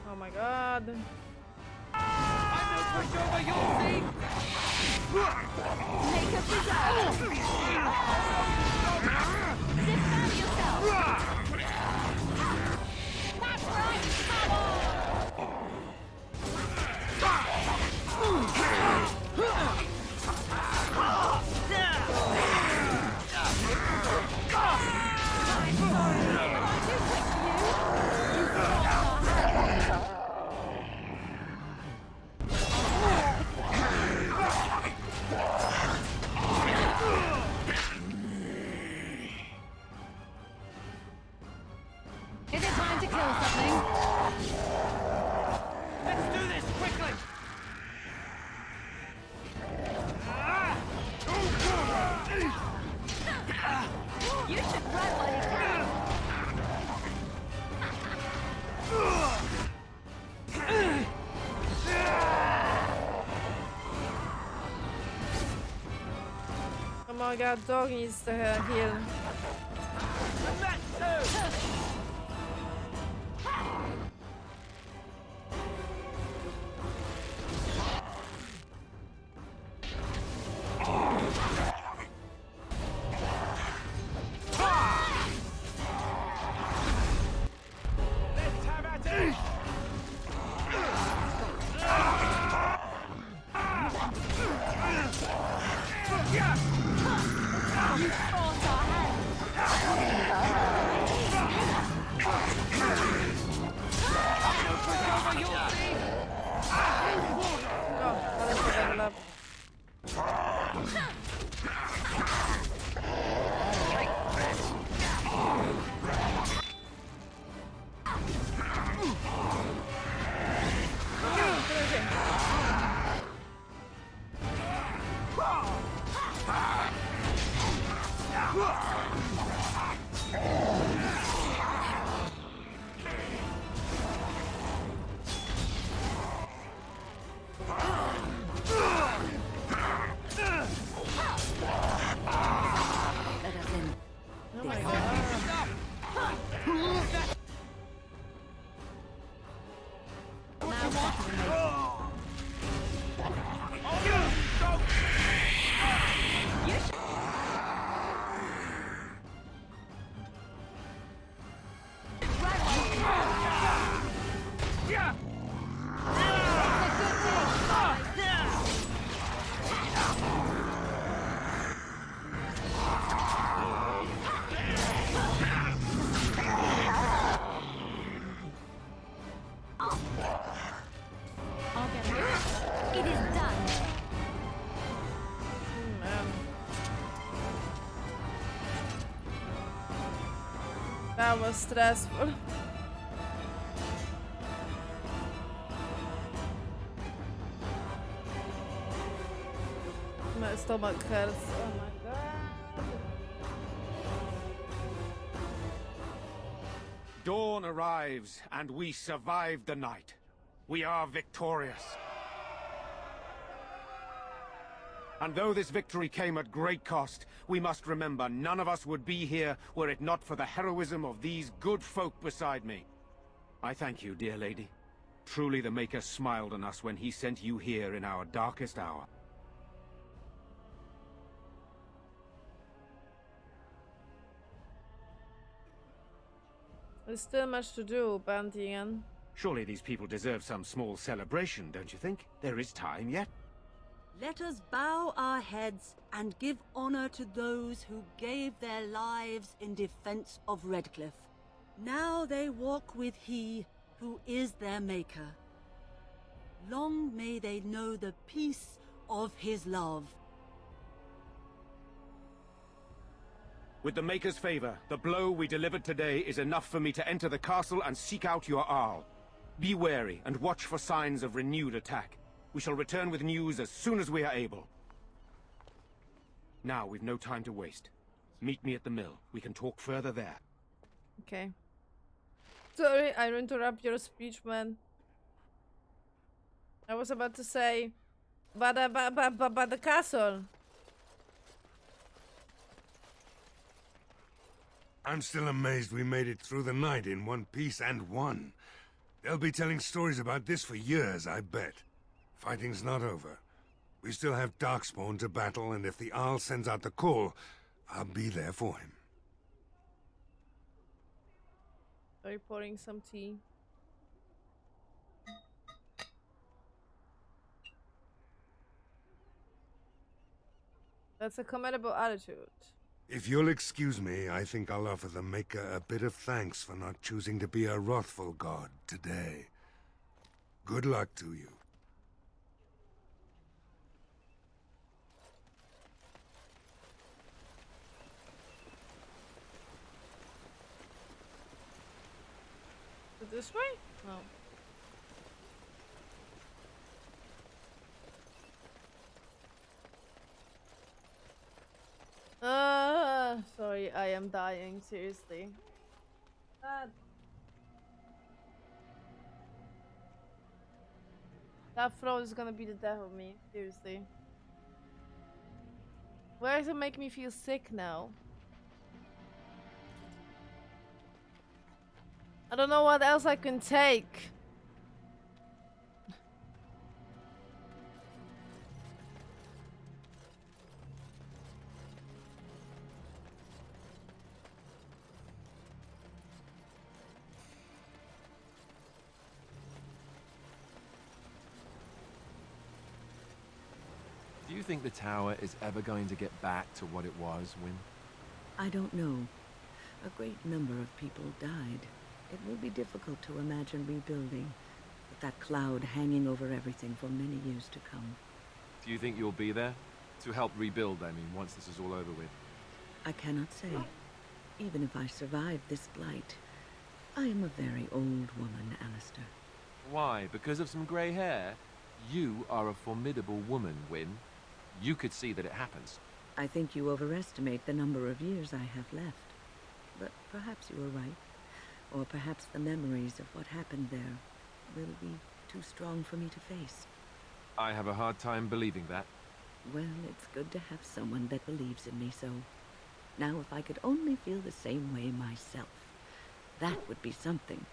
Oh my god. Is it time to kill something? Let's do this quickly! You should run while you can. Oh my god, dog needs to heal. You forced our hand. Done. Man. That was stressful. My stomach hurts. Oh my god. Dawn arrives, and we survived the night. We are victorious. And though this victory came at great cost, we must remember none of us would be here were it not for the heroism of these good folk beside me. I thank you, dear lady. Truly the Maker smiled on us when he sent you here in our darkest hour. There's still much to do, Bantian. Surely these people deserve some small celebration, don't you think? There is time yet. Let us bow our heads and give honor to those who gave their lives in defense of Redcliffe. Now they walk with he who is their maker. Long may they know the peace of his love. With the Maker's favor, the blow we delivered today is enough for me to enter the castle and seek out your Arl. Be wary and watch for signs of renewed attack. We shall return with news as soon as we are able. Now, we've no time to waste. Meet me at the mill. We can talk further there. Okay. Sorry, I interrupt your speech, man. I was about to say, but the castle. I'm still amazed we made it through the night in one piece and won. They'll be telling stories about this for years, I bet. Fighting's not over. We still have Darkspawn to battle, and if the Arl sends out the call, I'll be there for him. Sorry, pouring some tea. That's a commendable attitude. If you'll excuse me, I think I'll offer the Maker a bit of thanks for not choosing to be a wrathful god today. Good luck to you. This way? No. Sorry, I am dying, seriously. That throw is gonna be the death of me, seriously. Why does it make me feel sick now? I don't know what else I can take. Do you think the tower is ever going to get back to what it was, Wynne? I don't know. A great number of people died. It will be difficult to imagine rebuilding, with that cloud hanging over everything for many years to come. Do you think you'll be there? To help rebuild, I mean, once this is all over with? I cannot say. Even if I survive this blight, I am a very old woman, Alistair. Why? Because of some grey hair? You are a formidable woman, Wynne. You could see that it happens. I think you overestimate the number of years I have left. But perhaps you are right. Or perhaps the memories of what happened there will be too strong for me to face. I have a hard time believing that. Well, it's good to have someone that believes in me so. Now, if I could only feel the same way myself, that would be something.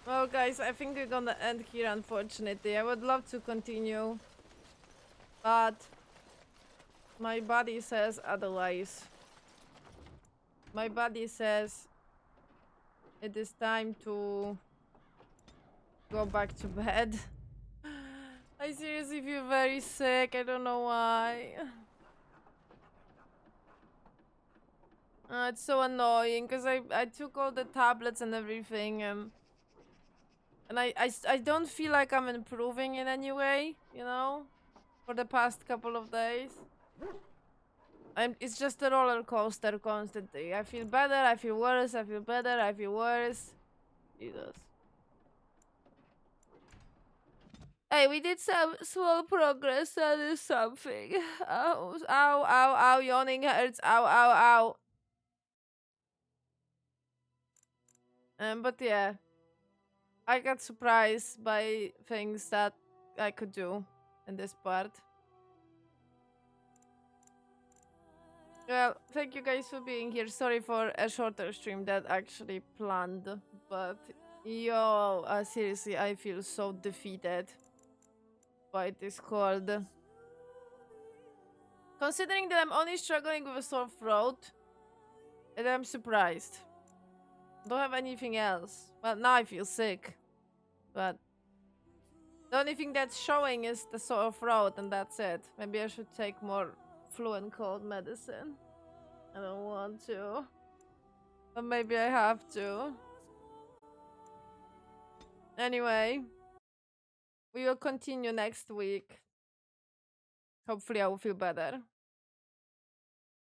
Well, guys, I think we're gonna end here, unfortunately. I would love to continue, but my body says otherwise. My body says it is time to go back to bed. I seriously feel very sick. I don't know why. It's so annoying because I took all the tablets and everything, and And I don't feel like I'm improving in any way, you know, for the past couple of days. It's just a roller coaster constantly. I feel better, I feel worse, I feel better, I feel worse. Jesus. Hey, we did some small progress. That is something. Ow, ow, ow, ow, yawning hurts. Ow, ow, ow. But yeah. I got surprised by things that I could do in this part. Well, thank you guys for being here. Sorry for a shorter stream that actually planned. But, yo, seriously, I feel so defeated by Discord. Considering that I'm only struggling with a sore throat, and I'm surprised. Don't have anything else. Well, now I feel sick. But the only thing that's showing is the sore throat, and that's it. Maybe I should take more flu and cold medicine. I don't want to. But maybe I have to. Anyway. We will continue next week. Hopefully I will feel better.